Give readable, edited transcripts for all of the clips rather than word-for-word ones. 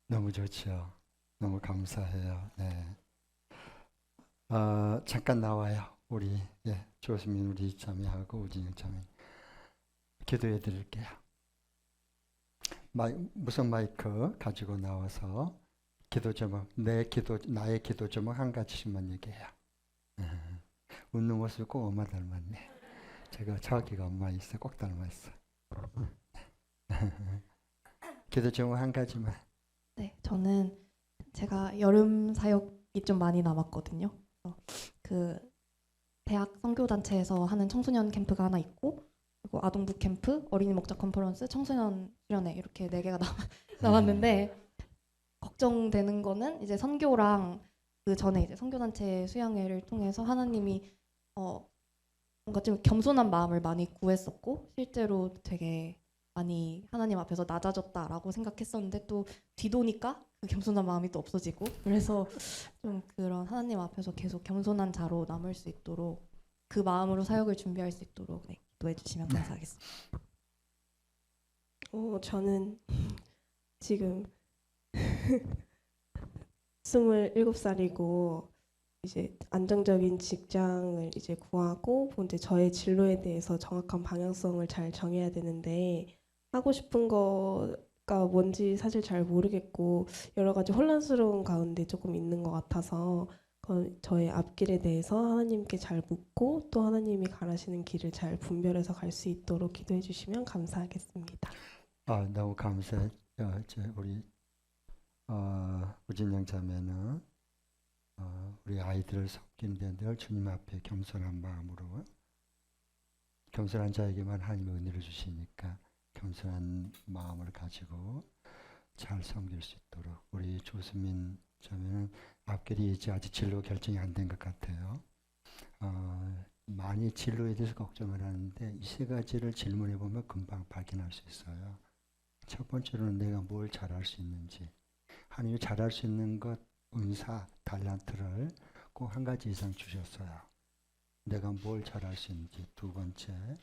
너무 좋죠. 너무 감사해요. 네. 잠깐 나와요. 우리 조수민 우리 자매하고 우진영 자매 기도해 드릴게요. 무선 마이크 가지고 나와서 기도 제목, 나의 기도 제목 한 가지씩만 얘기해요. 웃는 모습 꼭 엄마 닮았네. 제가 저기가 엄마 있어, 꼭 닮았어. 기도 제목 한 가지만. 네, 저는 제가 여름 사역이 좀 많이 남았거든요. 그 대학 선교단체에서 하는 청소년 캠프가 하나 있고, 그리고 아동부 캠프, 어린이 목자 컨퍼런스, 청소년 수련회 이렇게 4개가 남았는데 걱정되는 거는 이제 선교랑 그 전에 이제 선교단체 수양회를 통해서 하나님이 뭔가 좀 겸손한 마음을 많이 구했었고 실제로 되게 많이 하나님 앞에서 낮아졌다라고 생각했었는데 또 뒤도니까 그 겸손한 마음이 또 없어지고 그래서 좀 그런 하나님 앞에서 계속 겸손한 자로 남을 수 있도록 그 마음으로 사역을 준비할 수 있도록 기도해 주시면 감사하겠습니다. 저는 지금 27살이고 이제 안정적인 직장을 이제 구하고 이제 저의 진로에 대해서 정확한 방향성을 잘 정해야 되는데 하고 싶은 거가 뭔지 사실 잘 모르겠고 여러 가지 혼란스러운 가운데 조금 있는 것 같아서 저의 앞길에 대해서 하나님께 잘 묻고 또 하나님이 가라시는 길을 잘 분별해서 갈 수 있도록 기도해 주시면 감사하겠습니다. 너무 감사해. 우리 우진영 자매는 우리 아이들을 섬기는데 늘 주님 앞에 겸손한 마음으로 겸손한 자에게만 하나님의 은혜를 주시니까 겸손한 마음을 가지고 잘 섬길 수 있도록 우리 조수민 자매는 앞길이 이제 아직 진로 결정이 안 된 것 같아요. 많이 진로에 대해서 걱정을 하는데 이 3가지를 질문해 보면 금방 발견할 수 있어요. 첫 번째로는 내가 뭘 잘할 수 있는지, 하나님이 잘할 수 있는 것, 은사, 달란트를 꼭 한 가지 이상 주셨어요. 내가 뭘 잘할 수 있는지. 두 번째,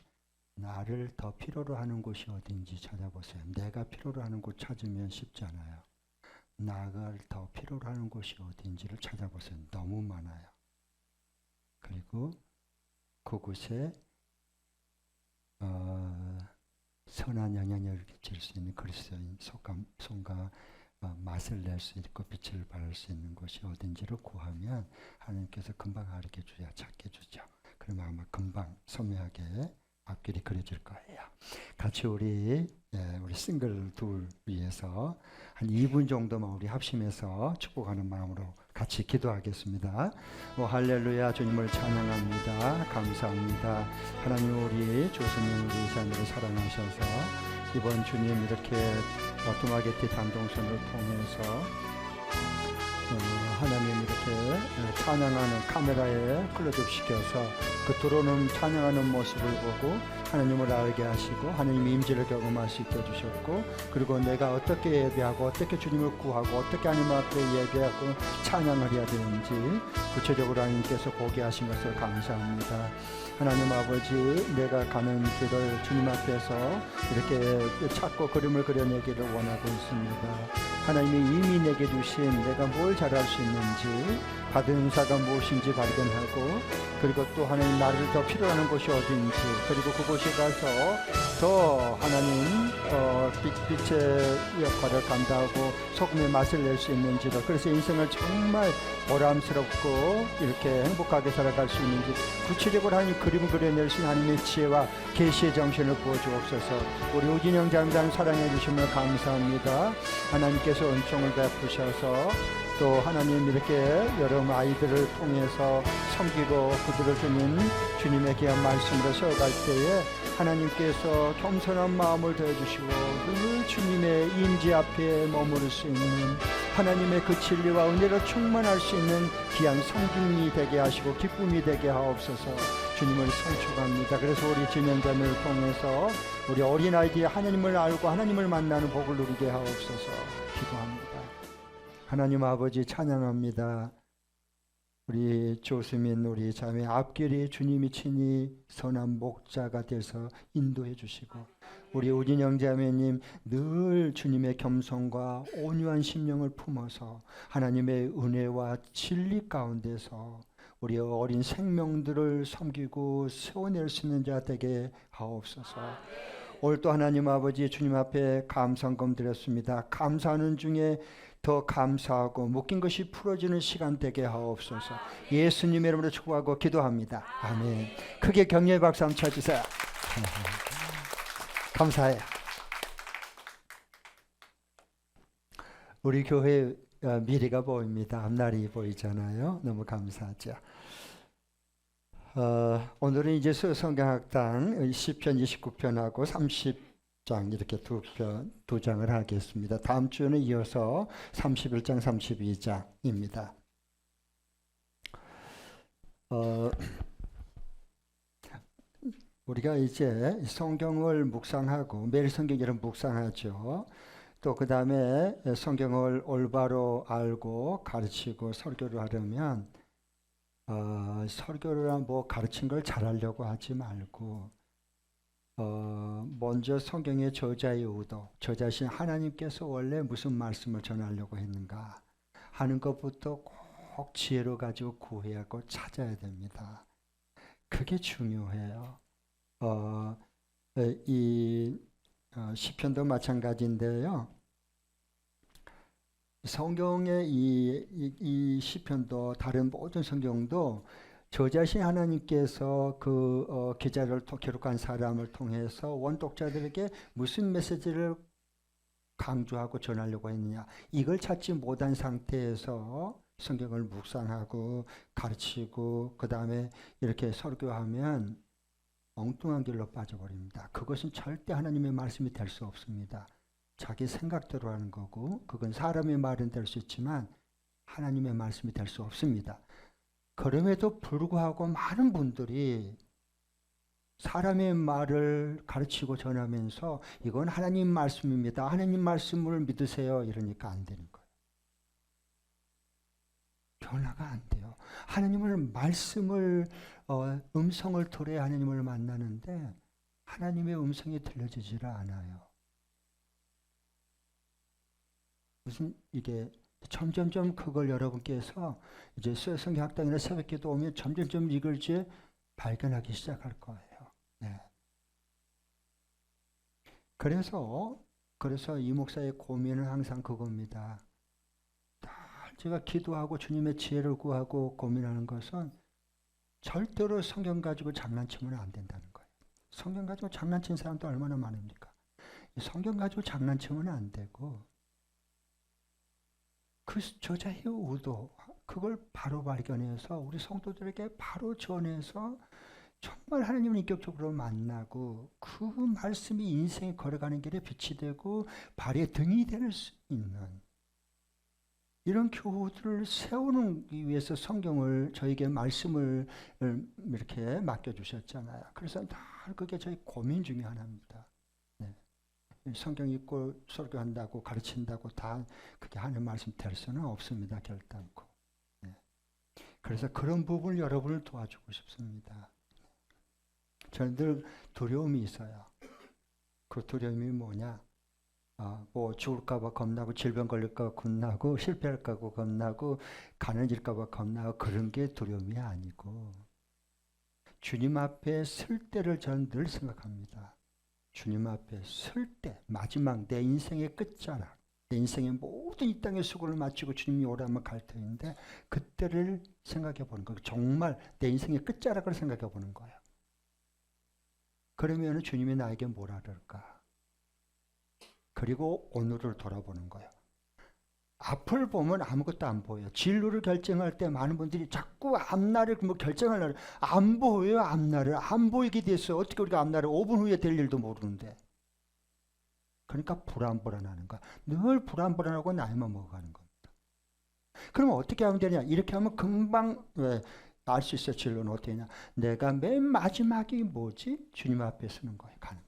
나를 더 필요로 하는 곳이 어딘지 찾아보세요. 내가 필요로 하는 곳 찾으면 쉽지 않아요. 나를 더 필요로 하는 곳이 어딘지를 찾아보세요. 너무 많아요. 그리고 그곳에 선한 영향력을 끼칠 수 있는 그리스도인 손과 맛을 낼 수 있고 빛을 발할 수 있는 곳이 어딘지를 구하면 하나님께서 금방 가르쳐 주야 찾게 주죠. 그러면 아마 금방 선명하게 앞길이 그려질 거예요. 같이 우리 싱글 둘 위해서 한 2분 정도만 우리 합심해서 축복하는 마음으로 같이 기도하겠습니다. 할렐루야. 주님을 찬양합니다. 감사합니다. 하나님 우리 조수민 우리 자녀를 사랑하셔서 이번 주님 이렇게 오토마게티 단동선을 통해서 하나님 이렇게 찬양하는 카메라에 클로즈업 시켜서 그 들어오는 찬양하는 모습을 보고 하나님을 알게 하시고 하나님의 임재를 경험할 수 있게 해주셨고 그리고 내가 어떻게 예배하고 어떻게 주님을 구하고 어떻게 하나님 앞에 예배하고 찬양을 해야 되는지 구체적으로 하나님께서 보게 하신 것을 감사합니다. 하나님 아버지 내가 가는 길을 주님 앞에서 이렇게 찾고 그림을 그려내기를 원하고 있습니다. 하나님이 이미 내게 주신 내가 뭘 잘할 수 있는지 받은 은사가 무엇인지 발견하고 그리고 또 하나님 나를 더 필요로 하는 곳이 어딘지 그리고 그곳에 가서 더 하나님 빛의 역할을 감당하고 소금의 맛을 낼 수 있는지도 그래서 인생을 정말 보람스럽고 이렇게 행복하게 살아갈 수 있는지 구체적으로 하나님 그림을 그려낼 수 있는 하나님의 지혜와 계시의 정신을 부어주옵소서. 우리 우진영 장장 사랑해 주시면 감사합니다. 하나님께서 은총을 베푸셔서 또 하나님 이렇게 여러 아이들을 통해서 섬기고 그들을 주님의 귀한 말씀으로 세워갈 때에 하나님께서 겸손한 마음을 더해주시고 늘 주님의 임재 앞에 머무를 수 있는 하나님의 그 진리와 은혜로 충만할 수 있는 귀한 성김이 되게 하시고 기쁨이 되게 하옵소서. 주님을 송축합니다. 그래서 우리 진영자매를 통해서 우리 어린아이들이 하나님을 알고 하나님을 만나는 복을 누리게 하옵소서. 기도합니다. 하나님 아버지 찬양합니다. 우리 조수민 우리 자매 앞길이 주님이 친히 선한 목자가 돼서 인도해 주시고 우리 우진영 자매님 늘 주님의 겸손과 온유한 심령을 품어서 하나님의 은혜와 진리 가운데서 우리 어린 생명들을 섬기고 세워낼 수 있는 자 되게 하옵소서. 오늘 또 하나님 아버지 주님 앞에 감사금 드렸습니다. 감사하는 중에 더 감사하고 묶인 것이 풀어지는 시간 되게 하옵소서. 예수님의 이름으로 축복하고 기도합니다. 아멘. 크게 격려의 박수 한번 쳐주세요. 감사해요. 우리 교회 미래가 보입니다. 앞날이 보이잖아요. 너무 감사하죠. 오늘은 이제 성경학당 시편 29편하고 30장 이렇게 두 장을 하겠습니다. 다음 주는 이어서 31장, 32장입니다. 우리가 이제 성경을 묵상하고 매일 성경을 묵상하죠. 또 그 다음에 성경을 올바로 알고 가르치고 설교를 하려면 설교를 뭐 가르친 걸 잘하려고 하지 말고 먼저 성경의 저자의 의도, 저 자신 하나님께서 원래 무슨 말씀을 전하려고 했는가 하는 것부터 꼭 지혜로 가지고 구해야 하고 찾아야 됩니다. 그게 중요해요. 이 시편도 마찬가지인데요. 성경의 이 시편도 다른 모든 성경도 저 자신 하나님께서 그 기자를 기록한 사람을 통해서 원독자들에게 무슨 메시지를 강조하고 전하려고 했느냐, 이걸 찾지 못한 상태에서 성경을 묵상하고 가르치고 그 다음에 이렇게 설교하면 엉뚱한 길로 빠져버립니다. 그것은 절대 하나님의 말씀이 될 수 없습니다. 자기 생각대로 하는 거고, 그건 사람의 말은 될 수 있지만 하나님의 말씀이 될 수 없습니다. 그럼에도 불구하고 많은 분들이 사람의 말을 가르치고 전하면서 이건 하나님 말씀입니다, 하나님 말씀을 믿으세요 이러니까 안 되는 거예요. 변화가 안 돼요. 하나님을 말씀을 음성을 들어야 하나님을 만나는데 하나님의 음성이 들려지질 않아요. 무슨 이게 점점점 그걸 여러분께서 이제 성경학당이나 새벽기도 오면 점점점 이걸 이제 발견하기 시작할 거예요. 네. 그래서 이 목사의 고민은 항상 그겁니다. 제가 기도하고 주님의 지혜를 구하고 고민하는 것은 절대로 성경 가지고 장난치면 안 된다는 거예요. 성경 가지고 장난친 사람도 얼마나 많습니까? 성경 가지고 장난치면 안 되고 그 저자의 의도, 그걸 바로 발견해서 우리 성도들에게 바로 전해서 정말 하나님을 인격적으로 만나고 그 말씀이 인생에 걸어가는 길에 빛이 되고 발의 등이 될 수 있는 이런 교우들을 세우는 위해서 성경을 저에게 말씀을 이렇게 맡겨주셨잖아요. 그래서 다 그게 저희 고민 중에 하나입니다. 네. 성경 읽고 설교한다고 가르친다고 다 그게 하는 말씀 될 수는 없습니다. 결단코. 네. 그래서 그런 부분을 여러분을 도와주고 싶습니다. 저는 늘 두려움이 있어요. 그 두려움이 뭐냐? 뭐 죽을까봐 겁나고 질병 걸릴까봐 겁나고 실패할까봐 겁나고 가난해질까봐 겁나고 그런 게 두려움이 아니고 주님 앞에 설 때를 저는 늘 생각합니다. 주님 앞에 설 때 마지막 내 인생의 끝자락, 내 인생의 모든 이 땅의 수고를 마치고 주님이 오라면 갈 터인데 그때를 생각해 보는 거예요. 정말 내 인생의 끝자락을 생각해 보는 거예요. 그러면 주님이 나에게 뭐라 그럴까? 그리고 오늘을 돌아보는 거예요. 앞을 보면 아무것도 안 보여요. 진로를 결정할 때 많은 분들이 자꾸 앞날을 뭐 결정하려고 안 보여요. 앞날을 안 보이게 됐어요. 어떻게 우리가 앞날을 5분 후에 될 일도 모르는데. 그러니까 불안불안하는 거야. 늘 불안불안하고 나이만 먹어가는 겁니다. 그러면 어떻게 하면 되냐? 이렇게 하면 금방 알 수 있어요. 진로는 어떻게 하냐? 내가 맨 마지막이 뭐지? 주님 앞에 서는 거예요. 가는 거예요.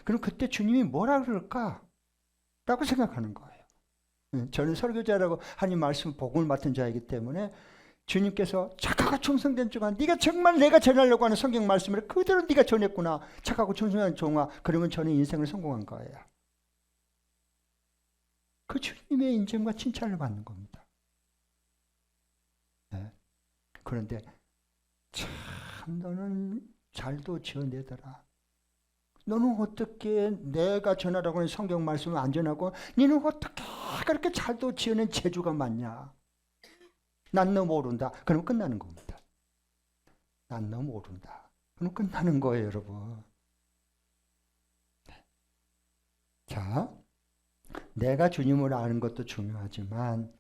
그럼 그때 주님이 뭐라 그럴까? 라고 생각하는 거예요. 저는 설교자라고 하나님 말씀 복음을 맡은 자이기 때문에 주님께서 착하고 충성된 종아, 네가 정말 내가 전하려고 하는 성경 말씀을 그대로 네가 전했구나. 착하고 충성된 종아. 그러면 저는 인생을 성공한 거예요. 그 주님의 인정과 칭찬을 받는 겁니다. 네. 그런데 참 너는 잘도 지어내더라. 너는 어떻게 내가 전하라고 하는 성경 말씀을 안 전하고 너는 어떻게 그렇게 잘도 지어낸 재주가 많냐. 난 너 모른다. 그럼 끝나는 겁니다. 난 너 모른다. 그럼 끝나는 거예요, 여러분. 자, 내가 주님을 아는 것도 중요하지만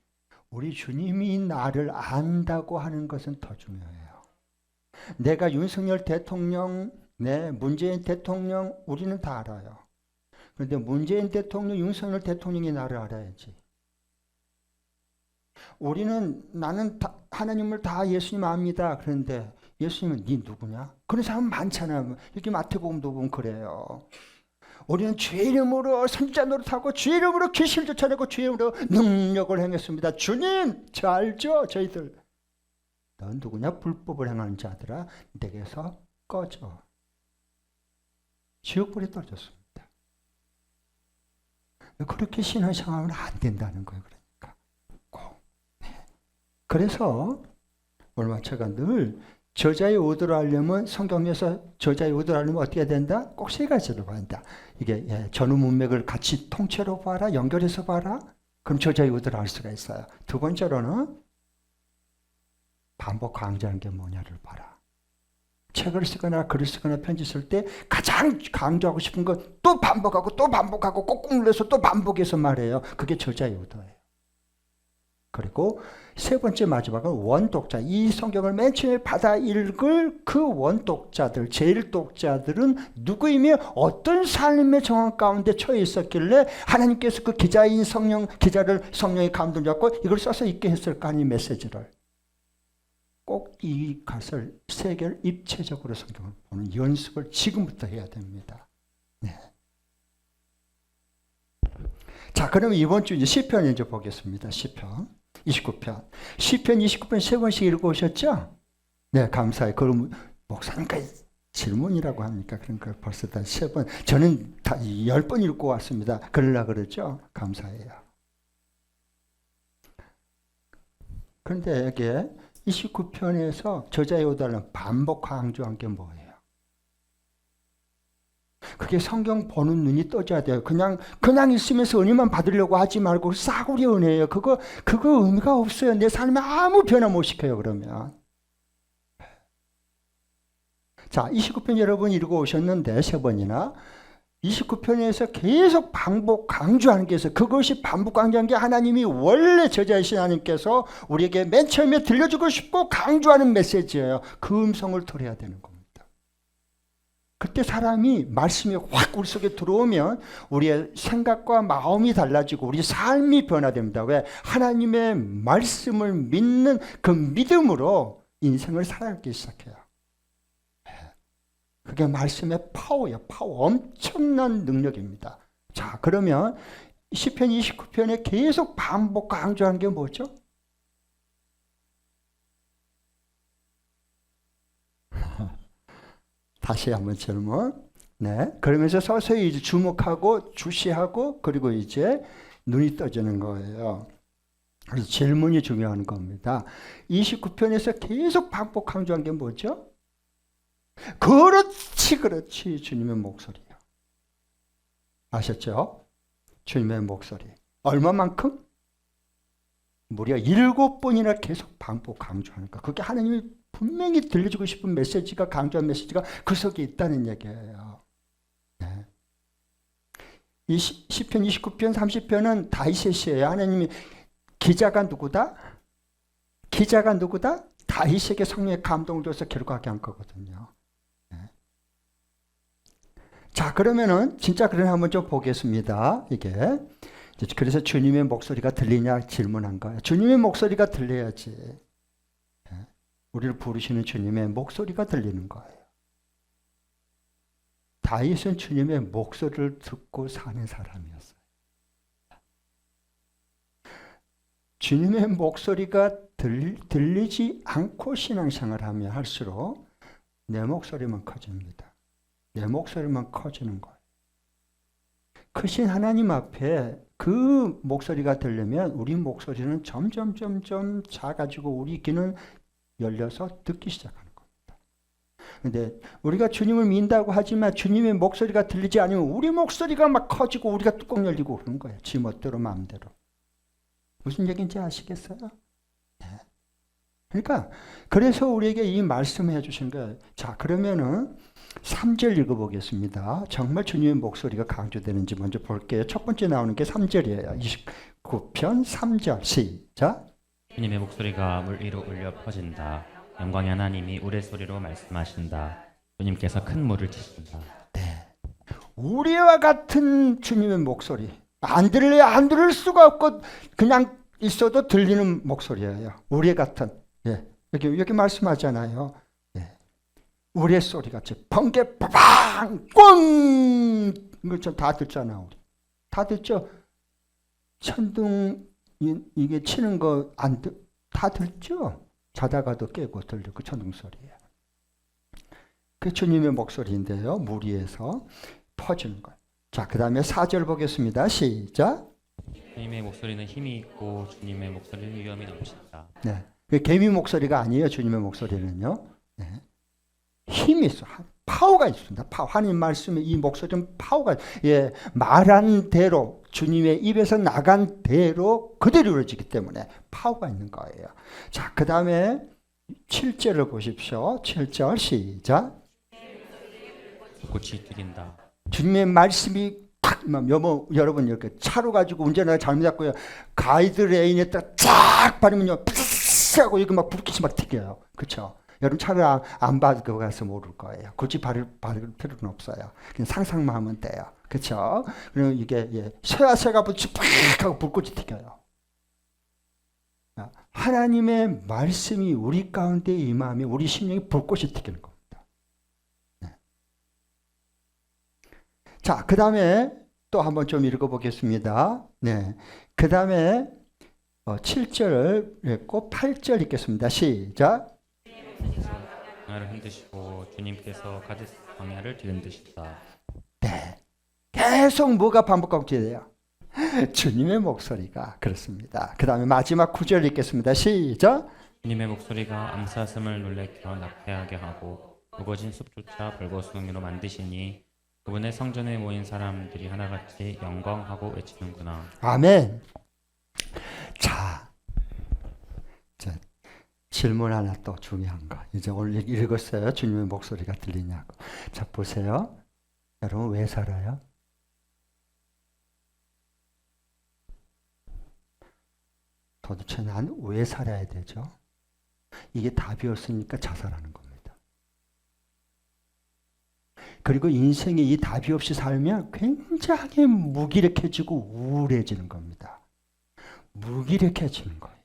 우리 주님이 나를 안다고 하는 것은 더 중요해요. 내가 윤석열 대통령, 문재인 대통령 우리는 다 알아요. 그런데 문재인 대통령, 윤석열 대통령이 나를 알아야지. 나는 하나님을 다 예수님 압니다. 그런데 예수님은 네 누구냐? 그런 사람 많잖아요. 이렇게 마태복음도 보면 그래요. 우리는 주의 이름으로 선지자 노릇하고 주의 이름으로 귀신을 쫓아내고 주의 이름으로 능력을 행했습니다. 주님, 저 알죠? 저희들. 넌 누구냐? 불법을 행하는 자들아, 내게서 꺼져. 지옥불에 떨어졌습니다. 그렇게 신앙생활은 안 된다는 거예요. 그러니까 꼭. 그래서 얼마 제가 늘 저자의 의도를 하려면 성경에서 저자의 의도를 하려면 어떻게 해야 된다? 꼭 세 가지로 봐야 된다. 이게 전후 문맥을 같이 통째로 봐라, 연결해서 봐라. 그럼 저자의 의도를 알 수가 있어요. 두 번째로는 반복 강조하는 게 뭐냐를 봐라. 책을 쓰거나 글을 쓰거나 편지 쓸 때 가장 강조하고 싶은 건 또 반복하고 또 반복하고 꾹꾹 눌러서 또 반복해서 말해요. 그게 저자의 의도예요. 그리고 세 번째 마지막은 원독자. 이 성경을 맨 처음에 받아 읽을 그 원독자들, 제1독자들은 누구이며 어떤 삶의 정황 가운데 처해 있었길래 하나님께서 그 기자인 기자를 성령의 감동 잡고 이걸 써서 읽게 했을까 하는 메시지를. 꼭 이 것을 세계를 입체적으로 성경을 보는 연습을 지금부터 해야 됩니다. 네. 자, 그러면 이번 주 이제 시편 이제 보겠습니다. 시편 29편. 시편 29편 세 번씩 읽어오셨죠? 네, 감사해요. 그럼 목사님까지 질문이라고 합니까? 그런 걸 벌써 다 세 번. 저는 다 10번 읽고 왔습니다. 그러려고 그러죠? 감사해요. 그런데 여기에 29편에서 저자의 의도는 반복 강조한 게 뭐예요? 그게 성경 보는 눈이 떠져야 돼요. 그냥 있으면서 은혜만 받으려고 하지 말고 싸구려 은혜예요. 그거 의미가 없어요. 내 삶에 아무 변화 못 시켜요. 그러면. 자, 29편 여러분 읽어 오셨는데 세 번이나 29편에서 계속 반복 강조하는 게 있어요. 그것이 반복 강조한 게 하나님이 원래 저자이신 하나님께서 우리에게 맨 처음에 들려주고 싶고 강조하는 메시지예요. 그 음성을 들어야 되는 겁니다. 그때 사람이 말씀이 확 우리 속에 들어오면 우리의 생각과 마음이 달라지고 우리 삶이 변화됩니다. 왜? 하나님의 말씀을 믿는 그 믿음으로 인생을 살아가기 시작해요. 그게 말씀의 파워예요. 파워. 엄청난 능력입니다. 자, 그러면 시편 29편에 계속 반복 강조하는 게 뭐죠? 다시 한번 질문. 네. 그러면서 서서히 이제 주목하고 주시하고 그리고 이제 눈이 떠지는 거예요. 그래서 질문이 중요한 겁니다. 29편에서 계속 반복 강조한 게 뭐죠? 그렇지. 주님의 목소리요. 아셨죠? 주님의 목소리. 얼마만큼? 무려 7번이나 계속 반복 강조하는 거. 그게 하나님이 분명히 들려주고 싶은 메시지가, 강조한 메시지가 그 속에 있다는 얘기예요. 네. 이 시편 29편, 30편은 다윗의 시예요. 하나님이 기자가 누구다? 다윗에게 성령의 감동을 줘서 기록하게 한 거거든요. 자, 그러면은 진짜 그런 한번 좀 보겠습니다. 이게 그래서 주님의 목소리가 들리냐 질문한 거예요. 주님의 목소리가 들려야지. 우리를 부르시는 주님의 목소리가 들리는 거예요. 다윗은 주님의 목소리를 듣고 사는 사람이었어요. 주님의 목소리가 들리지 않고 신앙생활하면 할수록 내 목소리만 커집니다. 내 목소리만 커지는 거예요. 크신 하나님 앞에 그 목소리가 들리면 우리 목소리는 점점 작아지고 우리 귀는 열려서 듣기 시작하는 겁니다. 근데 우리가 주님을 믿는다고 하지만 주님의 목소리가 들리지 않으면 우리 목소리가 막 커지고 우리가 뚜껑 열리고 그러는 거예요. 지 멋대로 마음대로. 무슨 얘기인지 아시겠어요? 네. 그러니까 그래서 우리에게 이 말씀을 해주신 거예요. 자, 그러면은 3절 읽어보겠습니다. 정말 주님의 목소리가 강조되는지 먼저 볼게요. 첫 번째 나오는 게 3절이에요. 29편 3절 시작. 주님의 목소리가 물 위로 울려 퍼진다. 영광의 하나님이 우레소리로 말씀하신다. 주님께서 큰 물을 치신다. 네. 우리와 같은 주님의 목소리. 안 들려야 안 들을 수가 없고 그냥 있어도 들리는 목소리예요. 우리 같은. 예. 여기 말씀하잖아요. 예. 우리의 소리 같이 번개 빠방 꽝 이거 좀 다 듣잖아. 우리. 다 듣죠. 천둥 이게 치는 거 다 듣죠. 자다가도 깨고 들리고 그 천둥 소리예요. 그 주님의 목소리인데요. 물 위에서 퍼지는 거예요. 자, 그 다음에 4절 보겠습니다. 시작. 주님의 목소리는 힘이 있고 주님의 목소리는 위엄이 넘친다. 네, 그 개미 목소리가 아니에요. 주님의 목소리는요. 네. 힘이 있어. 파워가 있습니다. 하나님 말씀에 이 목소리는 파워가, 예, 말한 대로 주님의 입에서 나간 대로 그대로 이루어지기 때문에 파워가 있는 거예요. 자, 그 다음에 7절을 보십시오. 7절 시작. 꽃이 튀긴다. 주님의 말씀이 탁, 여러분 이렇게 차로 가지고 운전하다 잘못했고요. 가이드레인에다 쫙 바르면요, 푸스 하고 이거 막 불빛이 막 튀겨요. 그렇죠? 여러분 차를 안 받고 가서 모를 거예요. 굳이 바를 필요는 없어요. 그냥 상상만 하면 돼요. 그렇죠? 그리고 이게 쇠가 붙이 팍 하고 불꽃이 튀겨요. 하나님의 말씀이 우리 가운데 임하면 우리 심령이 불꽃이 튀기는 겁니다. 네. 자, 그 다음에 또 한번 좀 읽어보겠습니다. 네. 그 다음에 7절을 읽고 8절 읽겠습니다. 시작. 광야를 흔드시고 주님께서 가데스 광야를 뒤흔드시다. 네. 계속 뭐가 반복하고 돼요? 주님의 목소리가 그렇습니다. 그 다음에 마지막 9절 읽겠습니다. 시작. 주님의 목소리가 암사슴을 놀래켜 낙태하게 하고 무거진 숲조차 벌거숭이로 만드시니 그분의 성전에 모인 사람들이 하나같이 영광하고 외치는구나. 아멘. 자, 질문 하나 또 중요한 거. 이제 오늘 읽었어요. 주님의 목소리가 들리냐고. 자, 보세요. 여러분 왜 살아요? 도대체 난 왜 살아야 되죠? 이게 답이 없으니까 자살하는 겁니다. 그리고 인생에 이 답이 없이 살면 굉장히 무기력해지고 우울해지는 겁니다. 무기력해지는 거예요.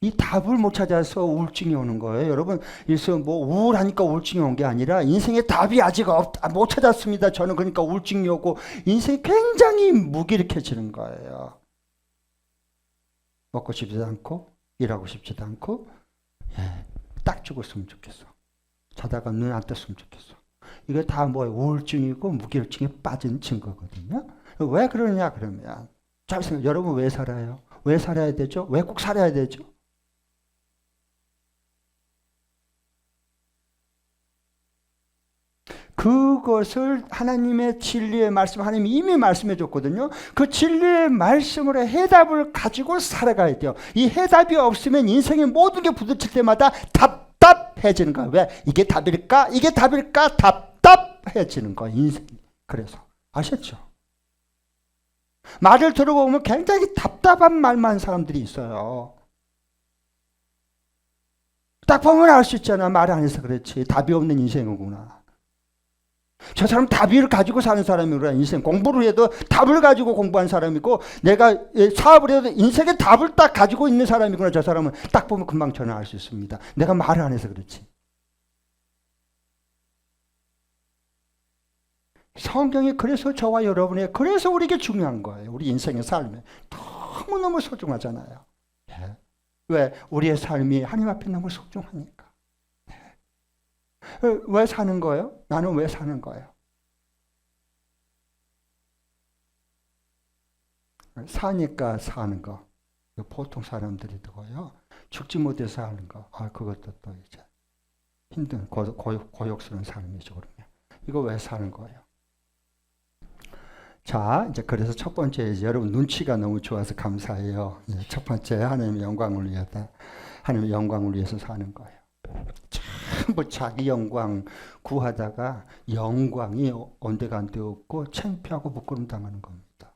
이 답을 못 찾아서 우울증이 오는 거예요. 여러분, 그래서 뭐 우울하니까 우울증이 온 게 아니라 인생에 답이 아직 못 찾았습니다. 저는 그러니까 우울증이 오고 인생이 굉장히 무기력해지는 거예요. 먹고 싶지도 않고 일하고 싶지도 않고, 예, 딱 죽었으면 좋겠어. 자다가 눈 안 떴으면 좋겠어. 이거 다 뭐 우울증이고 무기력증에 빠진 증거거든요. 왜 그러냐 그러면 잘 생각. 여러분 왜 살아요? 왜 살아야 되죠? 왜 꼭 살아야 되죠? 그것을 하나님의 진리의 말씀, 하나님이 이미 말씀해 줬거든요. 그 진리의 말씀으로 해답을 가지고 살아가야 돼요. 이 해답이 없으면 인생의 모든 게 부딪힐 때마다 답답해지는 거예요. 왜? 이게 답일까? 이게 답일까? 답답해지는 거예요. 인생이. 그래서 아셨죠? 말을 들어보면 굉장히 답답한 말만 하는 사람들이 있어요. 딱 보면 알 수 있잖아. 말 안 해서 그렇지. 답이 없는 인생이구나. 저 사람 답을 가지고 사는 사람이구나. 인생 공부를 해도 답을 가지고 공부한 사람이고, 내가 사업을 해도 인생의 답을 딱 가지고 있는 사람이구나. 저 사람은 딱 보면 금방 저는 알 수 있습니다. 내가 말을 안 해서 그렇지. 성경이 그래서 저와 여러분의, 그래서 우리에게 중요한 거예요. 우리 인생의 삶에 너무너무 소중하잖아요. 예. 왜? 우리의 삶이 하나님 앞에 너무 소중하니까. 예. 왜 사는 거예요? 나는 왜 사는 거예요? 사니까 사는 거. 보통 사람들이 되고요. 죽지 못해서 하는 거. 그것도 또 이제 힘든 고역스러운 삶이죠. 그러면 이거 왜 사는 거예요? 자, 이제 그래서 첫 번째 이제 여러분 눈치가 너무 좋아서 감사해요. 첫 번째 하나님의 영광을 위하다. 하나님의 영광을 위해서 사는 거예요. 전부 자기 영광 구하다가 영광이 온데간데 없고 창피하고 부끄럼 당하는 겁니다.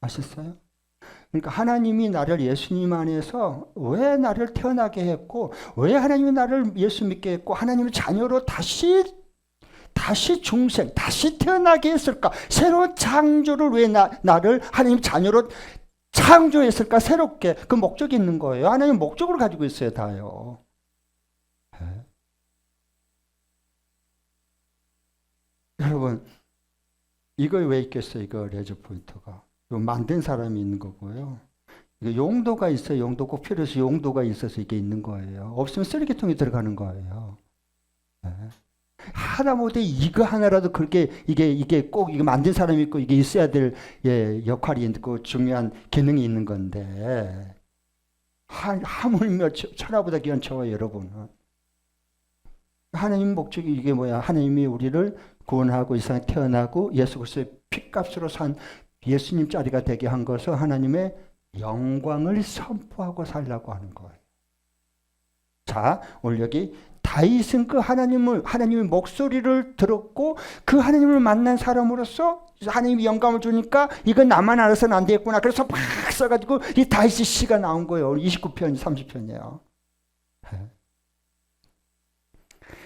아셨어요? 그러니까 하나님이 나를 예수님 안에서 왜 나를 태어나게 했고 왜 하나님이 나를 예수 믿게 했고 하나님의 자녀로 다시 중생, 다시 태어나게 했을까? 새로운 창조를 왜 나를 하나님 자녀로 창조했을까? 새롭게 그 목적이 있는 거예요. 하나님 목적을 가지고 있어요, 다요. 네. 여러분, 이거 왜 있겠어요? 이거 레저 포인트가. 만든 사람이 있는 거고요. 이거 용도가 있어요. 용도 꼭 필요해서 용도가 있어서 이게 있는 거예요. 없으면 쓰레기통에 들어가는 거예요. 네. 하다못해 이거 하나라도 그렇게 이게 꼭 이거 만든 사람이 있고 이게 있어야 될 역할이 있고 중요한 기능이 있는 건데 하물며 천하보다 귀한 저와 여러분은 하나님 목적이 이게 뭐야? 하나님이 우리를 구원하고 이 세상에 태어나고 예수 그리스도의 피값으로 산 예수님 자리가 되게 한 것은 하나님의 영광을 선포하고 살라고 하는 거예요. 자, 오늘 여기 다윗은 그 하나님의 목소리를 들었고 그 하나님을 만난 사람으로서 하나님이 영감을 주니까 이건 나만 알아서는 안 되겠구나. 그래서 막 써가지고 이 다윗의 시가 나온 거예요. 29편, 30편이에요.